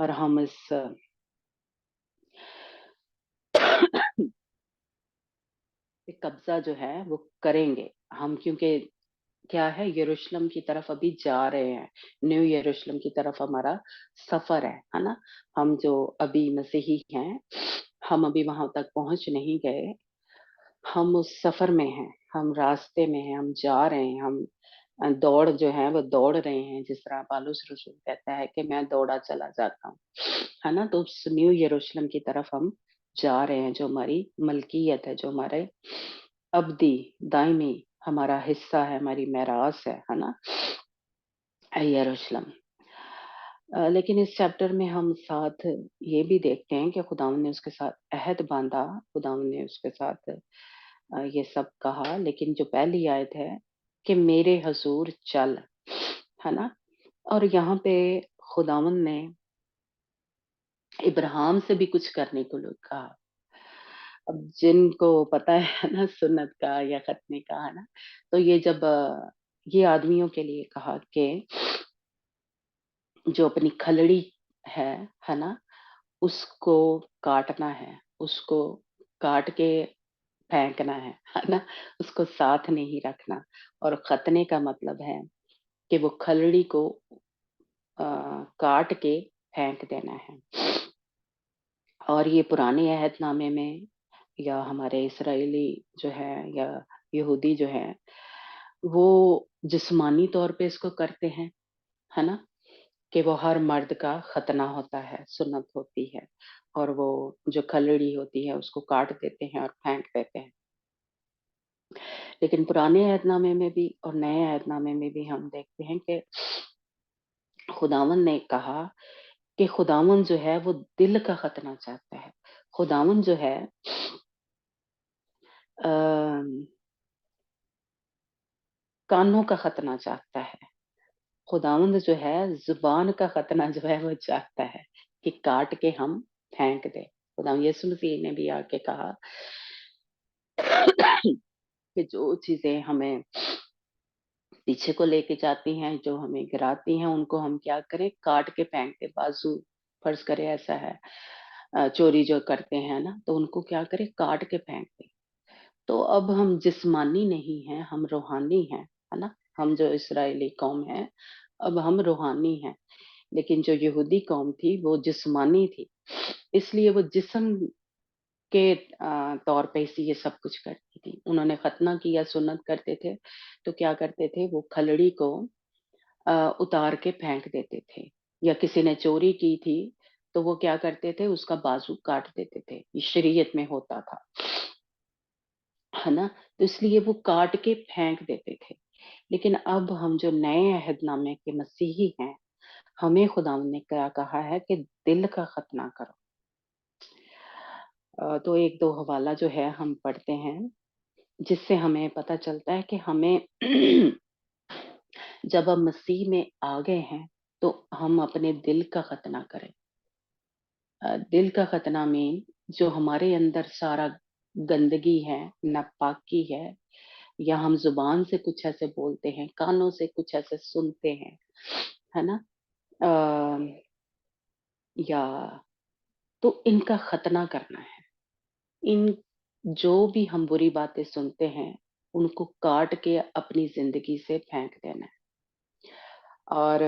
और हम इस कब्जा जो है वो करेंगे हम, क्योंकि क्या है, यरूशलेम की तरफ अभी जा रहे हैं। न्यू यरूशलेम की तरफ हमारा सफर है ना? हम जो अभी मसीही हैं, हम अभी वहां तक पहुंच नहीं गए, हम उस सफर में हैं, हम रास्ते में हैं, हम जा रहे हैं। हम दौड़ जो है वो दौड़ रहे हैं, जिस तरह पालूस रसूल कहता है कि मैं दौड़ा चला जाता हूँ, है ना? तो उस न्यू यरूशलेम की तरफ हम जा रहे हैं, जो हमारी मलकियत है, जो हमारे अब्दी, दायमी हमारा हिस्सा है, हमारी मेरास है ना? यरूशलेम। लेकिन इस चैप्टर में हम साथ ये भी देखते हैं कि खुदावंद ने उसके साथ अहद बांधा, खुदावंद ने उसके साथ ये सब कहा। लेकिन जो पहली आयत है कि मेरे हजूर चल, है ना? और यहाँ पे खुदावंद ने इब्राहिम से भी कुछ करने को लोग कहा। अब जिनको पता है ना सुन्नत का या खतने का, है ना, तो ये जब ये आदमियों के लिए कहा कि जो अपनी खलड़ी है ना, उसको काटना है, उसको काट के फेंकना है ना? उसको साथ नहीं रखना। और खतने का मतलब है कि वो खलड़ी को अ, काट के फेंक देना है। और ये पुराने अहदनामे में या हमारे इस्राएली जो है या यहूदी जो है, वो जिस्मानी तौर पे इसको करते हैं, है ना? कि वो हर मर्द का खतना होता है, सुन्नत होती है, और वो जो खलड़ी होती है उसको काट देते हैं और फेंक देते हैं। लेकिन पुराने अहदनामे में भी और नए अहदनामे में भी हम देखते हैं कि खुदावंद ने कहा कि खुदावंद जो है वो दिल का खतना चाहता है। खुदावंद जो है अ, कानों का खतना चाहता है। खुदावंद जो है ज़ुबान का खतना जो है वो चाहता है कि काट के हम फेंक दें। खुदावंद यीशु मसीह ने भी आके कहा कि जो चीज़ें हमें पीछे को लेके जाती हैं, जो हमें गिराती हैं, उनको हम क्या करें, काट के फेंक दें। बाजू फर्ज़ करें ऐसा है, चोरी जो करते हैं ना, तो उनको क्या करें, काट के फेंक दें। तो अब हम जिस्मानी नहीं हैं, हम रूहानी हैं, है ना? हम जो इस्राएली कौम है, अब हम रूहानी हैं। लेकिन जो यहूदी कौम थी, वो जिस्मानी थी। इसलिए वो जिस्म के तौर पे इसी ये सब कुछ करती थी। उन्होंने खतना किया, सुन्नत करते थे, तो क्या करते थे, वो खलड़ी को उतार के फेंक देते थे। या किसी ने चोरी की थी, तो वो क्या करते थे, उसका बाजू काट देते थे। ये शरीयत में होता था, है ना? तो इसलिए वो काट के फेंक देते थे। लेकिन अब हम जो नए अहदनामे के मसीही हैं, हमें खुदावंद ने क्या कहा है कि दिल का खतना करो। तो 1-2 हवाला जो है हम पढ़ते हैं, जिससे हमें पता चलता है कि हमें जब हम मसीह में आ गए हैं, तो हम अपने दिल का खतना करें। दिल का खतना मीन जो हमारे अंदर सारा गंदगी है, नापाकी है, या हम जुबान से कुछ ऐसे बोलते हैं, कानों से कुछ ऐसे सुनते हैं, है ना? अ, या तो इनका खतना करना है। इन जो भी हम बुरी बातें सुनते हैं, उनको काट के अपनी ज़िंदगी से फेंक देना है। और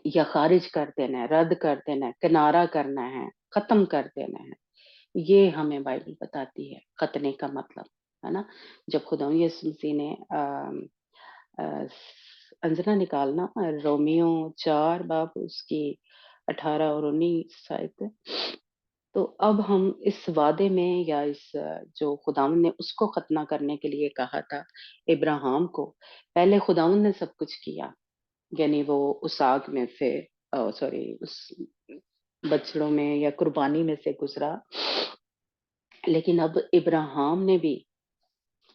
या ख़ारिज कर देना है, रद्द कर देना है, किनारा करना है, ख़त्म कर देना है। ये हमें बाइबल बताती है, खतने का मतलब, है ना? जब खुदा यीशु मसीह ने अंजना निकालना, रोमियो 4 बाब उसकी 18 और 19 शायद। तो अब हम इस वादे में या इस जो खुदावंद ने उसको खतना करने के लिए कहा था इब्राहिम को, पहले खुदावंद ने सब कुछ किया, यानी वो उस आग में से सॉरी उस बछड़ों में या कुर्बानी में से गुजरा। लेकिन अब इब्राहिम ने भी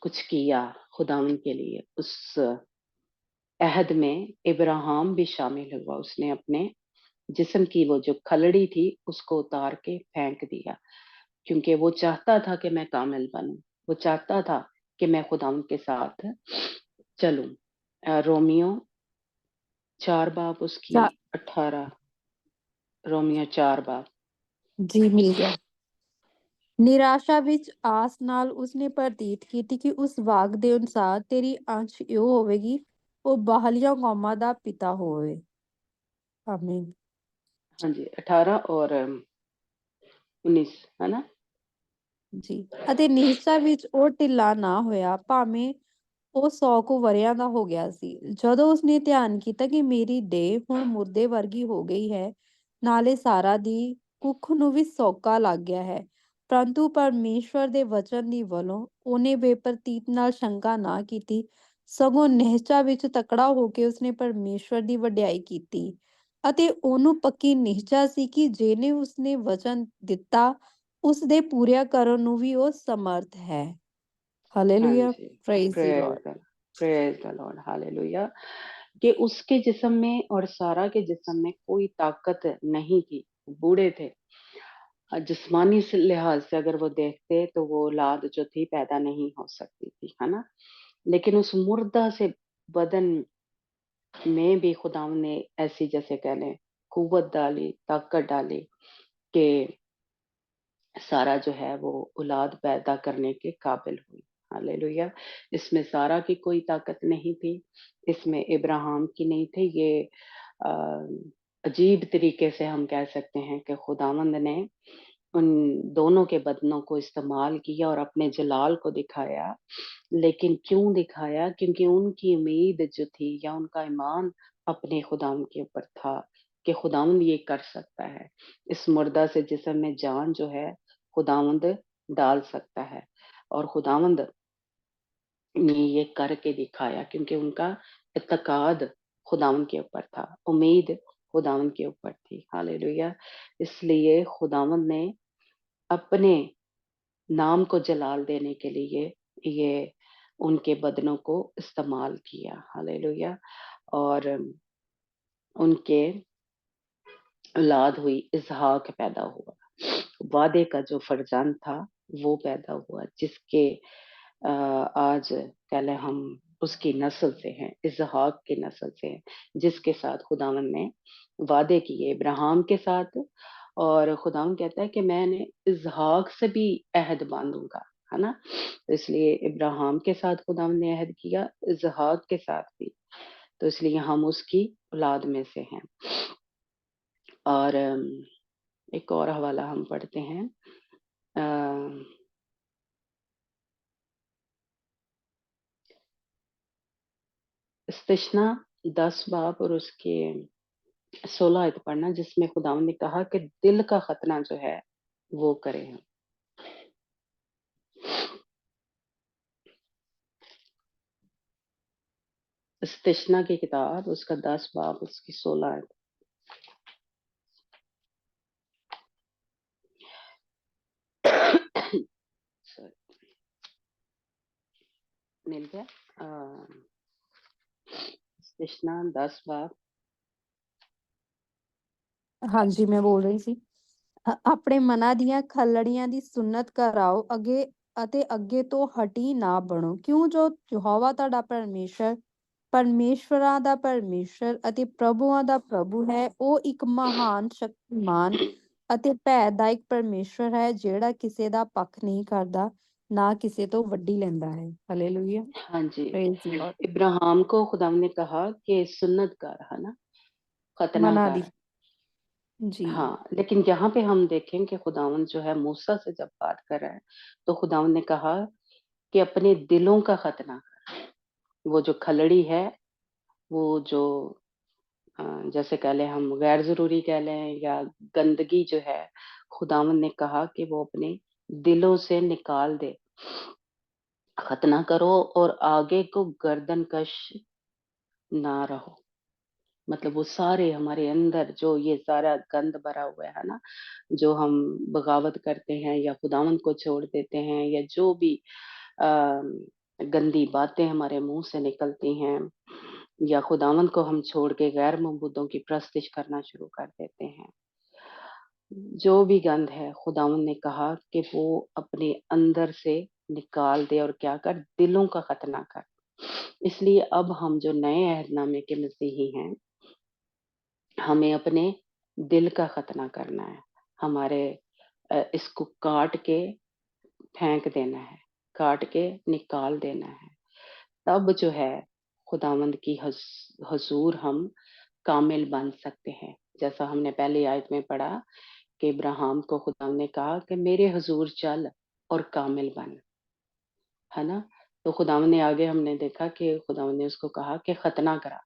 कुछ किया खुदावंद के लिए। उस अहद में इब्राहिम भी शामिल हुआ। उसने अपने जिस्म की वो जो खलड़ी थी उसको उतार के फेंक दिया, क्योंकि वो चाहता था कि मैं कामिल बनूं। वो चाहता था कि मैं खुदावंद के साथ चलूं। रोमियो 4 बाब उसकी
चा
18। रोमियो 4 बाब।
ਜੀ ਮਿਲ ਗਿਆ। ਨਿਰਾਸ਼ਾ ਵਿੱਚ ਆਸ ਨਾਲ ਉਸਨੇ ਪ੍ਰਤੀਤ ਕੀਤੀ ਕਿ ਉਸ ਵਾਕ ਦੇ ਅਨੁਸਾਰ ਤੇਰੀ ਅੰਸ਼ ਇਹੋ ਹੋਵੇਗੀ, ਉਹ ਬਾਹਲੀਆਂ ਕੌਮਾਂ ਦਾ ਪਿਤਾ ਹੋਵੇ। ਆਮੀਨ।
हाँ जी, 18 और 19, है ना?
ਜੀ ਅਤੇ ਨਿਹਚਾ ਵਿੱਚ ਉਹ ਢਿੱਲਾ ਨਾ ਹੋਇਆ, ਭਾਵੇਂ ਉਹ 100 ਕੁ ਵਰ੍ਹਿਆਂ ਦਾ ਹੋ ਗਿਆ ਸੀ। ਜਦੋਂ ਉਸਨੇ ਧਿਆਨ ਕੀਤਾ ਕਿ ਮੇਰੀ ਦੇਹ ਹੁਣ ਮੁਰਦੇ ਵਰਗੀ ਹੋ ਗਈ ਹੈ, ਨਾਲੇ ਸਾਰਾ ਦੀ ਕੁੱਖ ਨੂੰ ਵੀ ਸੋਕਾ ਲੱਗ ਗਿਆ ਹੈ, ਪਰੰਤੂ ਪਰਮੇਸ਼ਵਰ ਦੇ ਵਚਨ ਦੀ ਵੱਲੋਂ ਉਹਨੇ ਬੇਪਰਤੀਤ ਨਾਲ ਸ਼ੰਕਾ ਨਾ ਕੀਤੀ, ਸਗੋਂ ਨਿਹਚਾ ਵਿੱਚ ਤਕੜਾ ਹੋ ਕੇ ਉਸਨੇ ਪਰਮੇਸ਼ਵਰ ਦੀ ਵਡਿਆਈ ਕੀਤੀ। ਅਤੇ ਉਹਨੂੰ ਪੱਕੀ ਨਿਹਚਾ ਸੀ ਕਿ ਜਿਹਨੇ ਉਸਨੇ ਵਚਨ ਦਿੱਤਾ, ਉਸ ਦੇ ਪੂਰਿਆ ਕਰਨ ਨੂੰ ਵੀ ਉਹ ਸਮਰਥ ਹੈ।
हाँ
हालेलुया।
जी,
praise the
praise
lord.
The praise the lord, hallelujah. कि उसके जिस्म में और सारा के जिस्म में कोई ताकत नहीं थी, बूढ़े थे। जिस्मानी से लिहाज से अगर वो देखते तो वो औलाद जो थी पैदा नहीं हो सकती थी, है ना? लेकिन उस मुर्दा से बदन में भी खुदावंद ने ऐसी जैसे कह लें कुव्वत डाली, ताकत डाली कि सारा जो है वो औलाद पैदा करने के काबिल हुई। हालेलुया। इसमें सारा की कोई ताकत नहीं थी, इसमें इब्राहिम की नहीं थी। ये अ, अजीब तरीके से हम कह सकते हैं कि खुदावंद ने उन दोनों के बदनों को इस्तेमाल किया और अपने जलाल को दिखाया। लेकिन क्यों दिखाया? क्योंकि उनकी उम्मीद जो थी या उनका ईमान अपने खुदावंद के ऊपर था कि खुदावंद ये कर सकता है। इस मुर्दा से जिस्म में जान जो है खुदावंद डाल सकता है, और खुदावंद ने ये करके दिखाया क्योंकि उनका इत्तेकाद खुदावंद के ऊपर था, उम्मीद खुदावंद के ऊपर थी। हालेलुया। इसलिए खुदावंद ने अपने नाम को जलाल देने के लिए ये उनके बदनों को इस्तेमाल किया। हालेलुया। और उनके औलाद हुई, इसहाक पैदा हुआ। वादे का जो फर्जंद था वो पैदा हुआ, जिसके आज कह लें हम उसकी नस्ल से हैं, इसहाक की नस्ल से हैं, जिसके साथ खुदावन ने वादे किए इब्राहिम के साथ। और खुदावन कहता है कि मैंने इसहाक से भी अहद बांधूंगा, है ना। तो इसलिए इब्राहिम के साथ खुदावन ने अहद किया, इसहाक के साथ भी। तो इसलिए हम उसकी औलाद में से हैं। और एक और हवाला हम पढ़ते हैं, अ, इस्तिशना 10 बाब और उसके 16 आयत पढ़ना, जिसमें खुदावंद ने कहा कि दिल का खतना जो है वो करें हम। इस्तिशना की किताब उसका 10 बाब उसकी 16 आयत। Sorry, मिल गया। इस्तिशना 10 बाब।
ਹਾਂਜੀ ਮੈਂ ਬੋਲ ਰਹੀ ਸੀ। ਆਪਣੇ ਮਨਾਂ ਦੀਆਂ ਖੱਲੜੀਆਂ ਦੀ ਸੁੰਨਤ ਕਰਾਓ ਅੱਗੇ ਅਤੇ ਅੱਗੇ ਤੋਂ ਹਟੀ ਨਾ ਬਣੋ ਕਿਉਂ ਜੋ ਯਹੋਵਾ ਤੁਹਾਡਾ ਪਰਮੇਸ਼ਰ ਪਰਮੇਸ਼ਵਰਾਂ ਦਾ ਪਰਮੇਸ਼ਰ ਅਤੇ ਪ੍ਰਭੂਆਂ ਦਾ ਪ੍ਰਭੂ ਹੈ ਉਹ ਇੱਕ ਮਹਾਨ ਸ਼ਕਤੀਮਾਨ ਅਤੇ ਭੈਦਾਇਕ ਪਰਮੇਸ਼ਰ ਹੈ ਜਿਹੜਾ ਕਿਸੇ ਦਾ ਪੱਖ ਨਹੀਂ ਕਰਦਾ ਨਾ ਕਿਸੇ ਤੋਂ ਵੱਡੀ ਲੈਂਦਾ ਹੈ ਹਾਲੇਲੂਇਆ
हाँ जी।
प्रेज द लॉर्ड
इब्राहिम को खुदावंद ने कहा कि सुन्नत कर, है ना, खतना
मना दी
कर।
जी
हाँ, लेकिन यहाँ पे हम देखें कि खुदावंद जो है मूसा से जब बात कर रहा है, तो खुदावंद ने कहा कि अपने दिलों का खतना कर। वो जो खलड़ी है, वो जो जैसे कह लें हम गैर ज़रूरी कह लें या गंदगी जो है, खुदावंद ने कहा कि वो अपने दिलों से निकाल दे। खतना करो और आगे को गर्दनकश ना रहो। मतलब वो सारे हमारे अंदर जो ये सारा गंद भरा हुआ है ना, जो हम बगावत करते हैं या खुदावंद को छोड़ देते हैं, या जो भी अ, गंदी बातें हमारे मुंह से निकलती हैं, या खुदावंद को हम छोड़ के गैर मबूदों की प्रस्तिश करना शुरू कर देते हैं, जो भी गंद है खुदावंद ने कहा कि वो अपने अंदर से निकाल दे और क्या कर, दिलों का खतना कर। इसलिए अब हम जो नए अहदनामे के मसीही हैं, हमें अपने दिल का खतना करना है। हमारे इसको काट के फेंक देना है, काट के निकाल देना है। तब जो है खुदावंद की हजूर हम कामिल बन सकते हैं। जैसा हमने पहली आयत में पढ़ा कि इब्राहिम को खुदावंद ने कहा कि मेरे हजूर चल और कामिल बन, है ना। तो खुदावंद ने आगे हमने देखा कि खुदावंद ने उसको कहा कि खतना करा,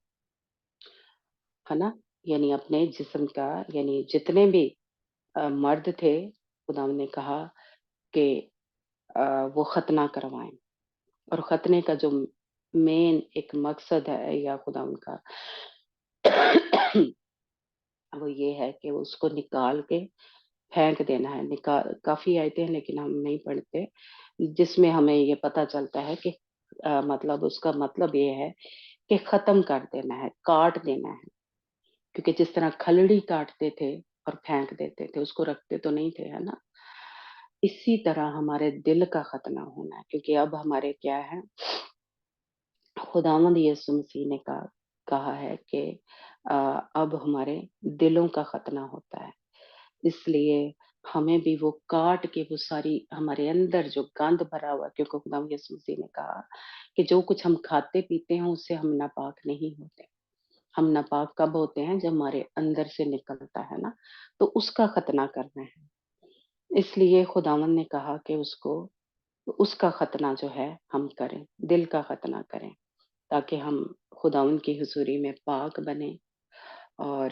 है ना। यानी अपने जिस्म का, यानी जितने भी मर्द थे, खुदावंद ने कहा कि अ, वो खतना करवाएं। और खतने का जो मेन एक मकसद है या खुदावंद का वो ये है कि उसको निकाल के फेंक देना है। निकाल, काफी आयतें हैं लेकिन हम नहीं पढ़ते, जिसमें हमें ये पता चलता है कि मतलब उसका मतलब ये है कि खत्म कर देना है, काट देना है। क्योंकि जिस तरह खलड़ी काटते थे और फेंक देते थे, उसको रखते तो नहीं थे, है ना। इसी तरह हमारे दिल का खतना होना है, क्योंकि अब हमारे क्या है, खुदावंद यीशु मसीह ने कहा है कि अब हमारे दिलों का खतना होता है। इसलिए हमें भी वो काट के वो सारी हमारे अंदर जो गंद भरा हुआ है, क्योंकि खुदा यीशु मसीह ने कहा कि जो कुछ हम खाते पीते हैं उससे हम नापाक नहीं होते। हम नापाक कब होते हैं? जब हमारे अंदर से निकलता है ना, तो उसका खतना करना है। इसलिए खुदावन ने कहा कि उसका खतना जो है हम करें, दिल का खतना करें, ताकि हम खुदावन की हुजूरी में पाक बने और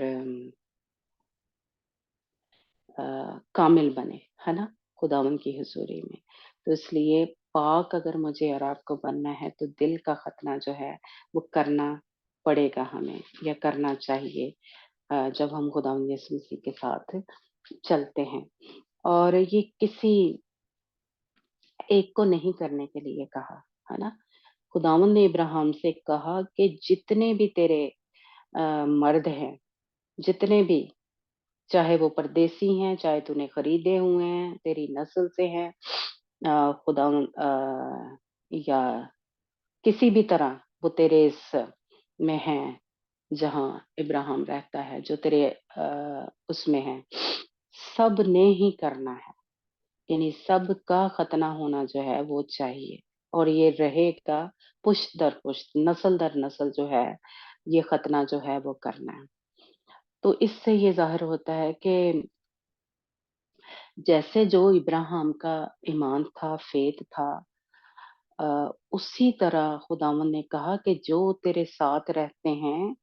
कामिल बने, है ना? खुदावन की हुजूरी में। तो इसलिए पाक अगर मुझे और आपको बनना है तो दिल का खतना जो है वो करना पड़ेगा हमें, या करना चाहिए जब हम खुदावन यीशु मसीह के साथ चलते हैं। और ये किसी एक को नहीं करने के लिए कहा, है ना? खुदावन ने इब्राहिम से कहा कि जितने भी तेरे मर्द हैं, जितने भी, चाहे वो परदेसी हैं, चाहे तूने खरीदे हुए हैं, तेरी नस्ल से हैं, खुदावन या किसी भी तरह वो तेरे इस में हैं, जहाँ इब्राहिम रहता है, जो तेरे उसमें है, सब ने ही करना है। यानी सबका खतना होना जो है वो चाहिए, और ये रहेगा पुश्त दर पुश्त, नस्ल दर नस्ल जो है, ये खतना जो है वो करना है। तो इससे ये ज़ाहिर होता है कि जैसे जो इब्राहिम का ईमान था, फेथ था, उसी तरह खुदावन ने कहा कि जो तेरे साथ रहते हैं,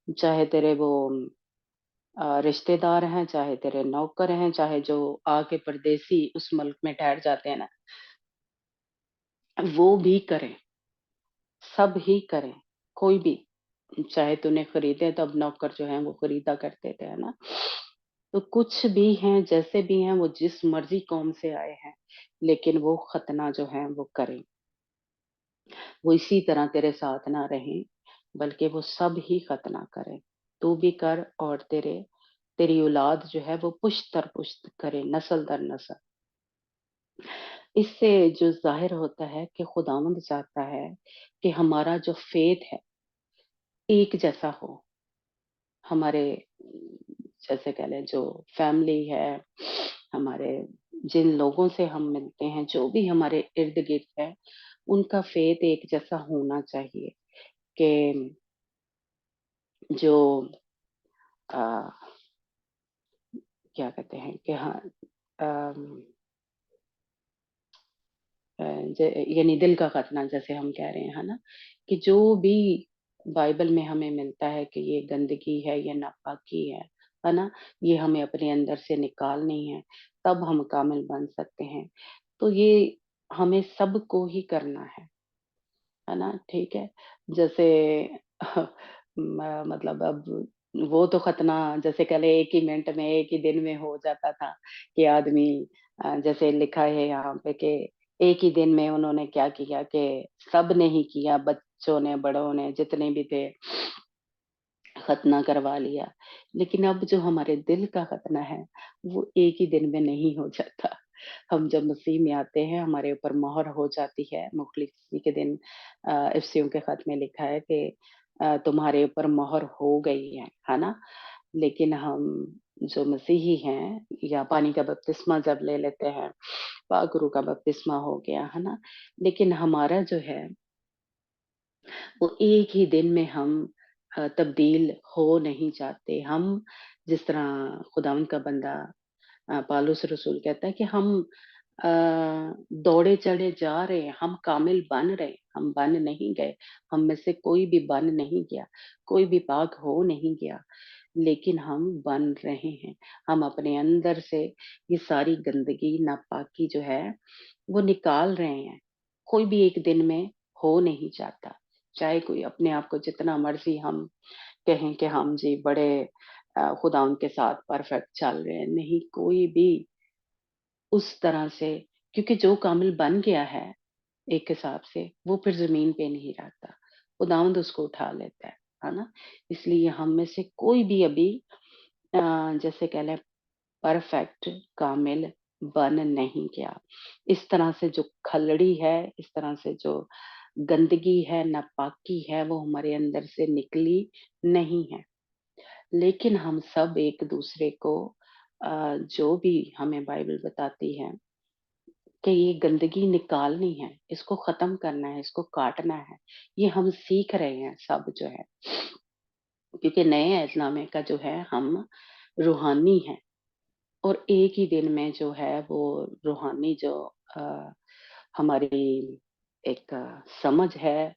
चाहे तेरे वो रिश्तेदार हैं, चाहे तेरे नौकर हैं, चाहे जो आके परदेसी उस मुल्क में ठहर जाते हैं ना, वो भी करें, सब ही करें, कोई भी। चाहे तूने खरीदे, तब नौकर जो हैं वो खरीदा करते थे, है ना? तो कुछ भी हैं, जैसे भी हैं, वो जिस मर्ज़ी कौम से आए हैं, लेकिन वो खतना जो है वो करें। वो इसी तरह तेरे साथ ना रहें, बल्कि वो सब ही खतना करें। तू भी कर, और तेरी औलाद जो है वो पुश्त दर पुश्त करे, नस्ल दर नस्ल। इससे जो ज़ाहिर होता है कि खुदावंद चाहता है कि हमारा जो फ़ेथ है, एक जैसा हो। हमारे जैसे कह लें जो फैमिली है, हमारे जिन लोगों से हम मिलते हैं, जो भी हमारे इर्द-गिर्द है, उनका फ़ेथ एक जैसा होना चाहिए कि जो अ, क्या कहते हैं कि हाँ, अम, अ, ज यानी दिल का खतना जैसे हम कह रहे हैं, है ना? कि जो भी बाइबल में हमें मिलता है कि ये गंदगी है, ये नापाकी है ना? ये हमें अपने अंदर से निकालनी है, तब हम कामिल बन सकते हैं। तो ये हमें सबको ही करना है ना? ठीक है? जैसे मतलब अब वो तो खतना जैसे कह लें 1 ही मिनट में, 1 ही दिन में हो जाता था कि आदमी जैसे लिखा है यहाँ पे कि 1 ही दिन में उन्होंने क्या किया कि सब ने ही किया, बच्चों ने, बड़ों ने, जितने भी थे, खतना करवा लिया। लेकिन अब जो हमारे दिल का खतना है, वो 1 ही दिन में नहीं हो जाता। हम जब मसीह में आते हैं, हमारे ऊपर मोहर हो जाती है। मुखलिसी के दिन इफसियों के खत में लिखा है कि तुम्हारे ऊपर मोहर हो गई है ना? लेकिन हम जो मसीही हैं, या पानी का बपतिस्मा जब ले लेते हैं, पाक रूह का बपतिस्मा हो गया, है ना? लेकिन हमारा जो है वो एक ही दिन में हम तब्दील हो नहीं जाते। हम जिस तरह खुदावंद का बंदा पौलुस रसूल कहता है कि हम अ, दौड़े चढ़े जा रहे हैं, हम कामिल बन रहे हैं, हम बन नहीं गए। हम में से कोई भी बन नहीं गया, कोई भी पाक हो नहीं गया, लेकिन हम बन रहे हैं। हम अपने अंदर से ये सारी गंदगी, नापाकी जो है, वो निकाल रहे हैं। कोई भी एक दिन में हो नहीं जाता। चाहे कोई अपने आप को जितना मर्ज़ी हम कहें कि हम जी बड़े खुदा उनके साथ परफेक्ट चल रहे हैं, नहीं, कोई भी उस तरह से, क्योंकि जो कामिल बन गया है एक हिसाब से, वो फिर ज़मीन पे नहीं रहता। खुदावंद उसको उठा लेता है ना? इसलिए हम में से कोई भी अभी अ, जैसे कह लें परफेक्ट, कामिल बन नहीं गया। इस तरह से जो खलड़ी है, इस तरह से जो गंदगी है, नापाकी है, वो हमारे अंदर से निकली नहीं है। लेकिन हम सब एक-दूसरे को जो भी हमें बाइबल बताती है कि ये गंदगी निकालनी है, इसको खत्म करना है, इसको काटना है, ये हम सीख रहे हैं सब जो है। क्योंकि नए ऐतनामे का जो है हम रूहानी हैं, और एक ही दिन में जो है वो रूहानी जो अ, हमारी एक समझ है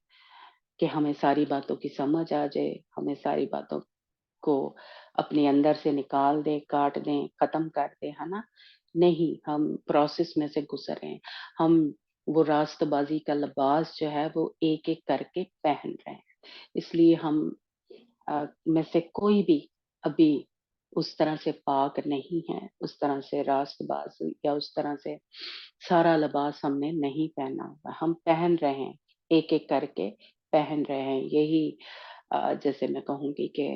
कि हमें सारी बातों की समझ आ जाए, हमें सारी बातों को अपने अंदर से निकाल दें, काट दें, खत्म कर दें, है ना? नहीं, हम प्रोसेस में से गुजर रहे हैं। हम वो रास्तबाज़ी का लिबास जो है वो एक-एक करके पहन रहे हैं। इसलिए हम में से कोई भी अभी उस तरह से पाक नहीं है, उस तरह से रास्तबाज़ या उस तरह से सारा लिबास हमने नहीं पहना हुआ। हम पहन रहे हैं, एक-एक करके पहन रहे हैं। यही जैसे मैं कहूँगी कि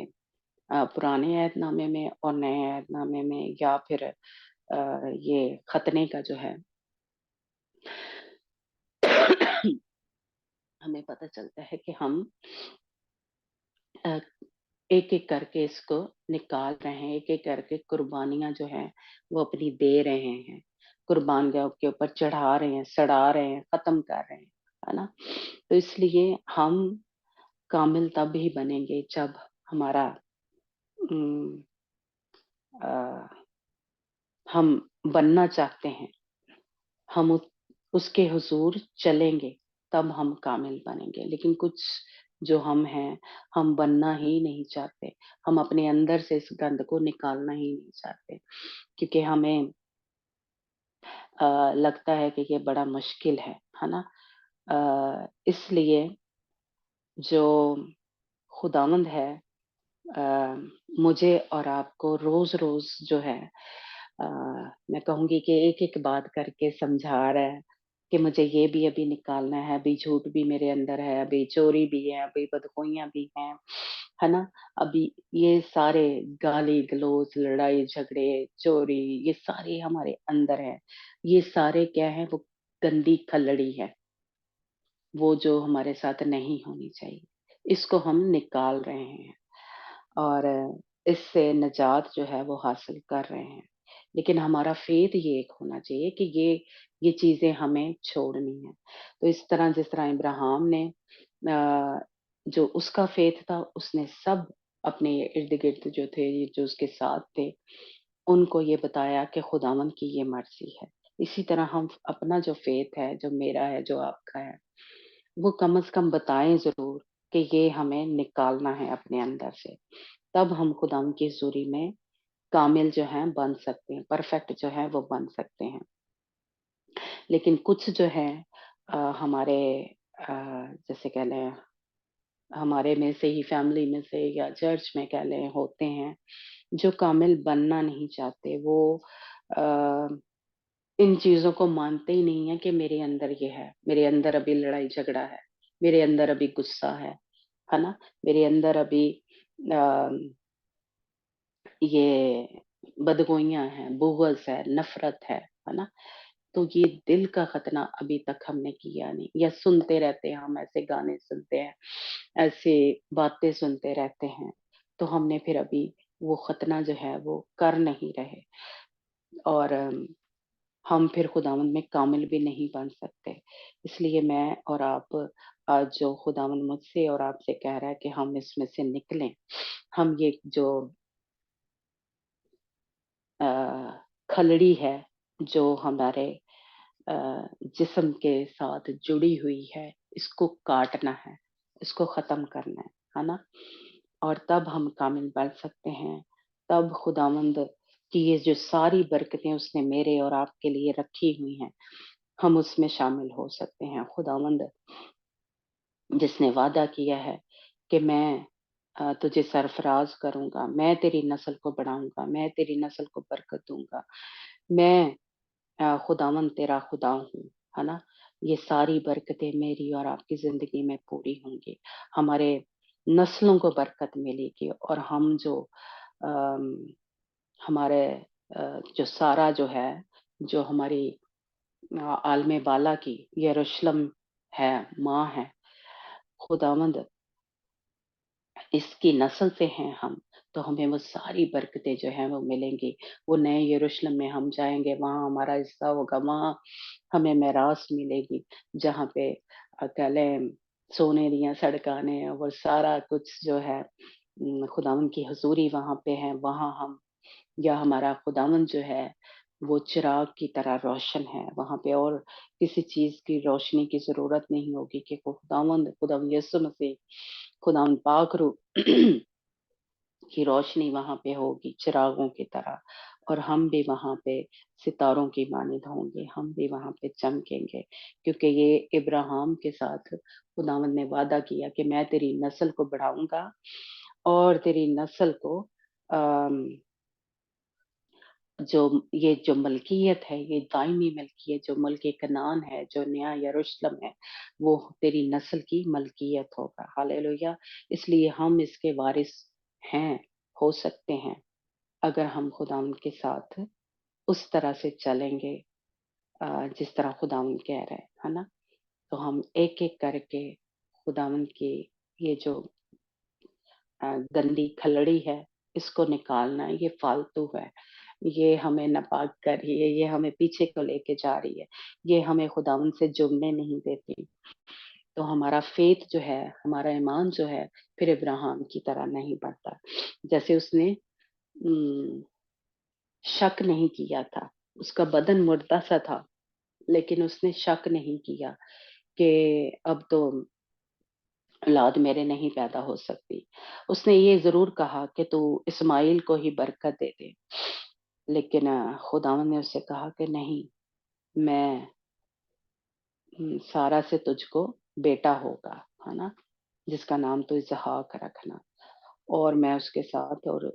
पुराने अहदनामे में और नए अहदनामे में, या फिर ये खतने का जो है हमें पता चलता है कि हम अ, एक-एक करके इसको निकाल रहे हैं, एक-एक करके कुर्बानियाँ जो हैं वो अपनी दे रहे हैं। कुर्बान गायों के ऊपर चढ़ा रहे हैं, सड़ा रहे हैं, खत्म कर रहे हैं, है ना? तो इसलिए हम कामिल तब ही बनेंगे जब हमारा उम, अ, हम बनना चाहते हैं, हम उसके हुज़ूर चलेंगे, तब हम कामिल बनेंगे। लेकिन कुछ जो हम हैं, हम बनना ही नहीं चाहते। हम अपने अंदर से इस गंध को निकालना ही नहीं चाहते, क्योंकि हमें लगता है कि ये बड़ा मुश्किल है ना? इसलिए जो खुदावंद है अ, मुझे और आपको रोज़-रोज़ जो है अ, मैं कहूँगी कि एक-एक बात करके समझा रहा है कि मुझे ये भी अभी निकालना है, अभी झूठ भी मेरे अंदर है, अभी चोरी भी है, अभी बदखोइयाँ भी हैं, है ना? अभी ये सारे गाली-गलौज, लड़ाई-झगड़े, चोरी, ये सारे हमारे अंदर हैं। ये सारे क्या हैं? वो गंदी खलड़ी है, वो जो हमारे साथ नहीं होनी चाहिए। इसको हम निकाल रहे हैं। और इससे निजात जो है वो हासिल कर रहे हैं। लेकिन हमारा फ़ेथ ये एक होना चाहिए कि ये चीज़ें हमें छोड़नी है। तो इस तरह जिस तरह इब्राहिम ने जो उसका फ़ेथ था, उसने सब अपने इर्द-गिर्द जो थे, जो उसके साथ थे, उनको ये बताया कि खुदावंद की ये मर्ज़ी है। इसी तरह हम अपना जो फ़ेथ है, जो मेरा है, जो आपका है, वो कम से कम बताएँ ज़रूर कि ये हमें निकालना है अपने अंदर से। तब हम खुदावंद की हज़ूरी में कामिल जो हैं बन सकते हैं, परफेक्ट जो है वो बन सकते हैं। लेकिन कुछ जो है हमारे जैसे कह लें हमारे में से ही, फैमिली में से या चर्च में कह लें, होते हैं जो कामिल बनना नहीं चाहते। वो अ, इन चीज़ों को मानते ही नहीं है कि मेरे अंदर ये है, मेरे अंदर अभी लड़ाई झगड़ा है, मेरे अंदर अभी गुस्सा है ना? मेरे अंदर अभी अ ये बदगोइयाँ हैं, बुग़्ज़ है, नफ़रत है ना? तो ये दिल का खतना अभी तक हमने किया नहीं, या सुनते रहते हैं, हम ऐसे गाने सुनते हैं, ऐसे बातें सुनते रहते हैं, तो हमने फिर अभी वो खतना जो है वो कर नहीं रहे, और हम फिर खुदावंद में कामिल भी नहीं बन सकते। इसलिए मैं और आप आज जो खुदावंद मुझसे और आपसे कह रहा है कि हम इसमें से निकलें, हम ये जो अ, खलड़ी है, जो हमारे अ, जिस्म के साथ जुड़ी हुई है, इसको काटना है, इसको ख़त्म करना है ना? और तब हम कामिल बन सकते हैं, तब खुदावंद की ये जो सारी बरकतें उसने मेरे और आपके लिए रखी हुई हैं, हम उसमें शामिल हो सकते हैं। खुदावंद जिसने वादा किया है कि मैं तुझे सरफराज करूँगा, मैं तेरी नस्ल को बढ़ाऊँगा, मैं तेरी नस्ल को बरकत दूँगा, मैं खुदावंद तेरा खुदा हूँ, है ना? ये सारी बरकतें मेरी और आपकी ज़िंदगी में पूरी होंगी। हमारे नस्लों को बरकत मिलेगी, और हम जो अम, हमारे जो सारा जो है, जो हमारी आलमे बाला की यरूशलेम है, माँ है, खुदावंद इसकी नस्ल से हैं हम, तो हमें वो सारी बरकतें जो हैं वो मिलेंगी। वो नए यरूशलेम में हम जाएँगे, वहाँ हमारा हिस्सा होगा, वहाँ हमें मिरास मिलेगी, जहाँ पे कह लें सोने दियाँ सड़कां ने, वो सारा कुछ जो है खुदावंद की हज़ूरी वहाँ पे है, वहाँ हम या हमारा खुदावंद जो है वो चिराग की तरह रोशन है वहाँ पे, और किसी चीज़ की रोशनी की ज़रूरत नहीं होगी कि खुदावंद यीशु मसीह, खुदावंद पाक रूह की रोशनी वहाँ पे होगी चिरागों की तरह, और हम भी वहाँ पे सितारों की मानिंद होंगे, हम भी वहाँ पे चमकेंगे, क्योंकि ये इब्राहिम के साथ खुदावंद ने वादा किया कि मैं तेरी नस्ल को बढ़ाऊँगा और तेरी नस्ल को अम, जो मलकियत है, ये दायमी मलकियत, जो मुल्क कनान है, जो नया यरूशलेम है, वो तेरी नस्ल की मलकियत होगा। हालेलुया! इसलिए हम इसके वारिस हैं, हो सकते हैं, अगर हम खुदावंद के साथ उस तरह से चलेंगे जिस तरह खुदावंद कह रहे हैं, है ना? तो हम एक-एक करके खुदावंद की ये जो गंदी खलड़ी है, इसको निकालना है, ये फालतू है। ये हमें नापाक कर रही है, ये हमें पीछे को लेके जा रही है, ये हमें खुदावंद से जुड़ने नहीं देती। तो हमारा फ़ेथ जो है, हमारा ईमान जो है, फिर इब्राहिम की तरह नहीं बढ़ता। जैसे उसने उम, शक नहीं किया था, उसका बदन मुर्दा-सा था, लेकिन उसने शक नहीं किया कि अब तो औलाद मेरे नहीं पैदा हो सकती। उसने ये ज़रूर कहा कि तू इस्माइल को ही बरकत दे दे। लेकिन खुदावंद ने उससे कहा कि नहीं, मैं सारा से तुझको बेटा होगा, है ना? जिसका नाम तू इसहाक रखना, और मैं उसके साथ और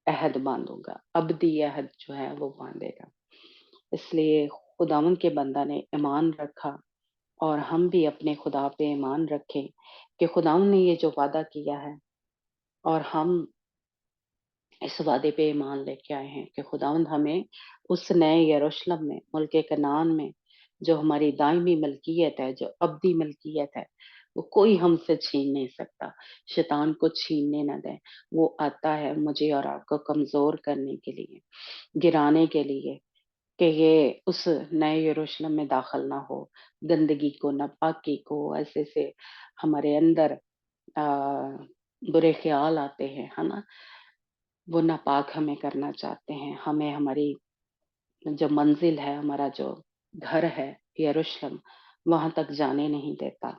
अहद बाँधूँगा, अब्दी अहद जो है वो बाँधेगा। इसलिए खुदावंद के बंदा ने ईमान रखा, और हम भी अपने खुदा पे ईमान रखें कि खुदावंद ने ये जो वादा किया है, और हम इस वादे पे ईमान लेके आए हैं कि खुदावंद हमें उस नए यरूशलेम में, मुल्क कनान में, जो हमारी दायमी मलकियत है, जो अब्दी मलकियत है, वो कोई हमसे छीन नहीं सकता। शैतान को छीनने ना दें। वो आता है मुझे और आपको कमज़ोर करने के लिए, गिराने के लिए, कि ये उस नए यरूशलेम में दाखिल ना हो। गंदगी को, नापाकी को, ऐसे-ऐसे हमारे अंदर अ, बुरे ख़्याल आते हैं, है ना? वो नापाक हमें करना चाहते हैं। हमें हमारी जो मंज़िल है, हमारा जो घर है यरूशलेम, वहाँ तक जाने नहीं देता।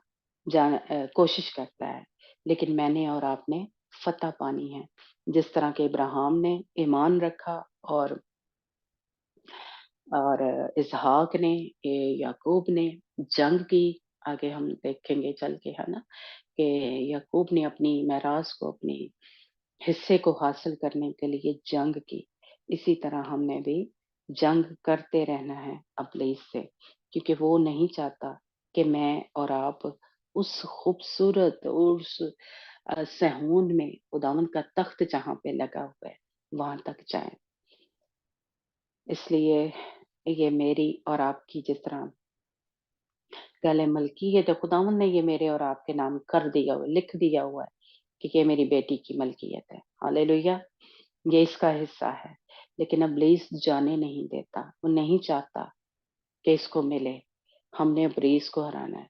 कोशिश करता है, लेकिन मैंने और आपने फ़तह पानी है। जिस तरह के इब्राहिम ने ईमान रखा, और इसहाक ने, याकूब ने जंग की। आगे हम देखेंगे चल के, है ना? कि याकूब ने अपनी मेरास को, अपनी हिस्से को हासिल करने के लिए जंग की। इसी तरह हमने भी जंग करते रहना है इब्लीस से, क्योंकि वो नहीं चाहता कि मैं और आप उस खूबसूरत, उस सहून में, खुदावंद का तख्त जहाँ पे लगा हुआ है, वहां तक जाएं। इसलिए ये मेरी और आपकी, जिस तरह कह मलकीयत है, खुदावंद ने ये मेरे और आपके नाम कर दिया हुआ, लिख दिया हुआ है कि ये मेरी बेटी की मलकियत है। हालेलुया! ये इसका हिस्सा है। लेकिन इब्लीस जाने नहीं देता, वो नहीं चाहता कि इसको मिले। हमने इब्लीस को हराना है,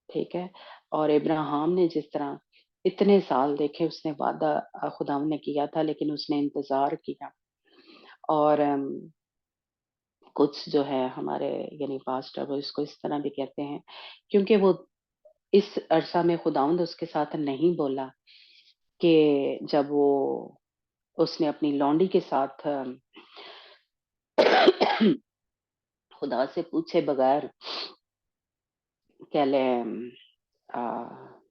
ठीक है? और इब्राहिम ने जिस तरह इतने साल देखे, उसने वादा खुदावंद ने किया था, लेकिन उसने इंतज़ार किया। और कुछ जो है हमारे, यानी पास्टर, वो इसको इस तरह भी कहते हैं, क्योंकि वो इस अरसा में खुदावंद उसके साथ नहीं बोला कि जब वो उसने अपनी लौंडी के साथ खुदा से पूछे बगैर, कह लें अ,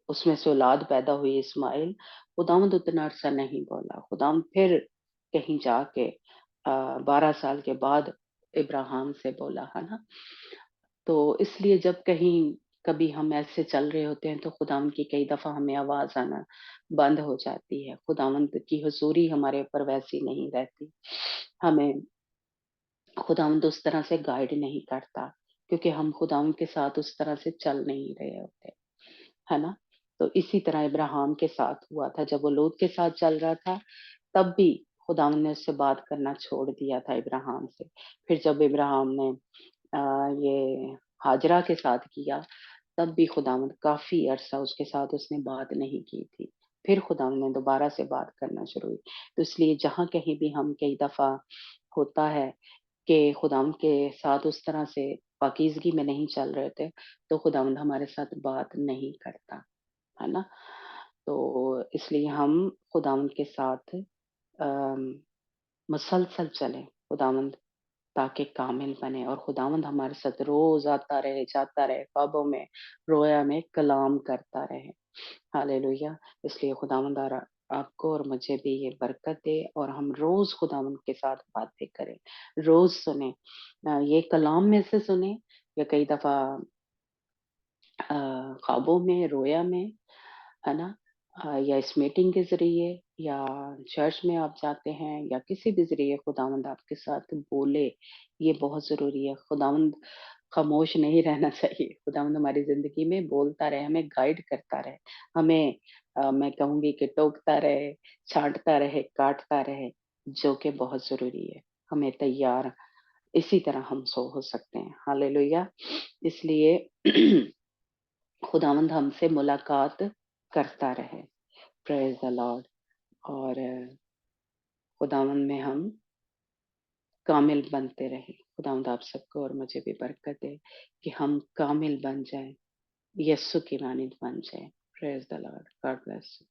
उसमें से औलाद पैदा हुई इस्माइल, खुदावंद उतना अरसा नहीं बोला। खुदावंद फिर कहीं जाके 12 साल के बाद इब्राहिम से बोला, है ना? तो इसलिए जब कहीं कभी हम ऐसे चल रहे होते हैं, तो खुदावंद की कई दफ़ा हमें आवाज़ आना बंद हो जाती है। खुदावंद की हुज़ूरी हमारे ऊपर वैसी नहीं रहती। हमें खुदावंद उस तरह से गाइड नहीं करता, क्योंकि हम खुदावंद के साथ उस तरह से चल नहीं रहे होते, है ना? तो इसी तरह इब्राहिम के साथ हुआ था, जब वो लूत के साथ चल रहा था, तब भी खुदावंद ने उससे बात करना छोड़ दिया था इब्राहिम से। फिर जब इब्राहिम ने ये हाजरा के साथ किया, तब भी खुदावंद काफ़ी अरसा उसके साथ उसने बात नहीं की थी। फिर खुदावंद ने दोबारा से बात करना शुरू की। तो इसलिए जहाँ कहीं भी हम कई दफ़ा होता है कि खुदावंद के साथ उस तरह से पाकीज़गी में नहीं चल रहे थे, तो खुदावंद हमारे साथ बात नहीं करता, है ना? तो इसलिए हम खुदावंद के साथ अम, मुसलसल चलें, खुदावंद ताकि कामिल बने और खुदावंद हमारे साथ रोज़ आता रहे, जाता रहे, ख्वाबों में, रोया में कलाम करता रहे। हालेलुया! इसलिए खुदावंद आपको और मुझे भी ये बरकत दे और हम रोज़ खुदावंद के साथ बातें करें, रोज़ सुनें। ये कलाम में से सुनें या कई दफ़ा ख्वाबों में, रोया में, है ना? या इस मीटिंग के ज़रिए या चर्च में आप जाते हैं या किसी भी ज़रिए खुदावंद आपके साथ बोले, ये बहुत ज़रूरी है। खुदावंद खामोश नहीं रहना चाहिए। खुदावंद हमारी ज़िंदगी में बोलता रहे, हमें गाइड करता रहे। हमें मैं कहूँगी कि टोकता रहे, छाँटता रहे, काटता रहे, जो कि बहुत ज़रूरी है। हमें तैयार इसी तरह हम हो सकते हैं। हालेलुया! इसलिए खुदावंद हमसे मुलाकात करता रहे। Praise the Lord. और खुदावंद में हम कामिल बनते रहें। खुदावंद आप सबको और मुझे भी बरकत दे कि हम कामिल बन जाएँ, यीशु की मानिंद बन जाएँ। Praise the Lord. God bless you.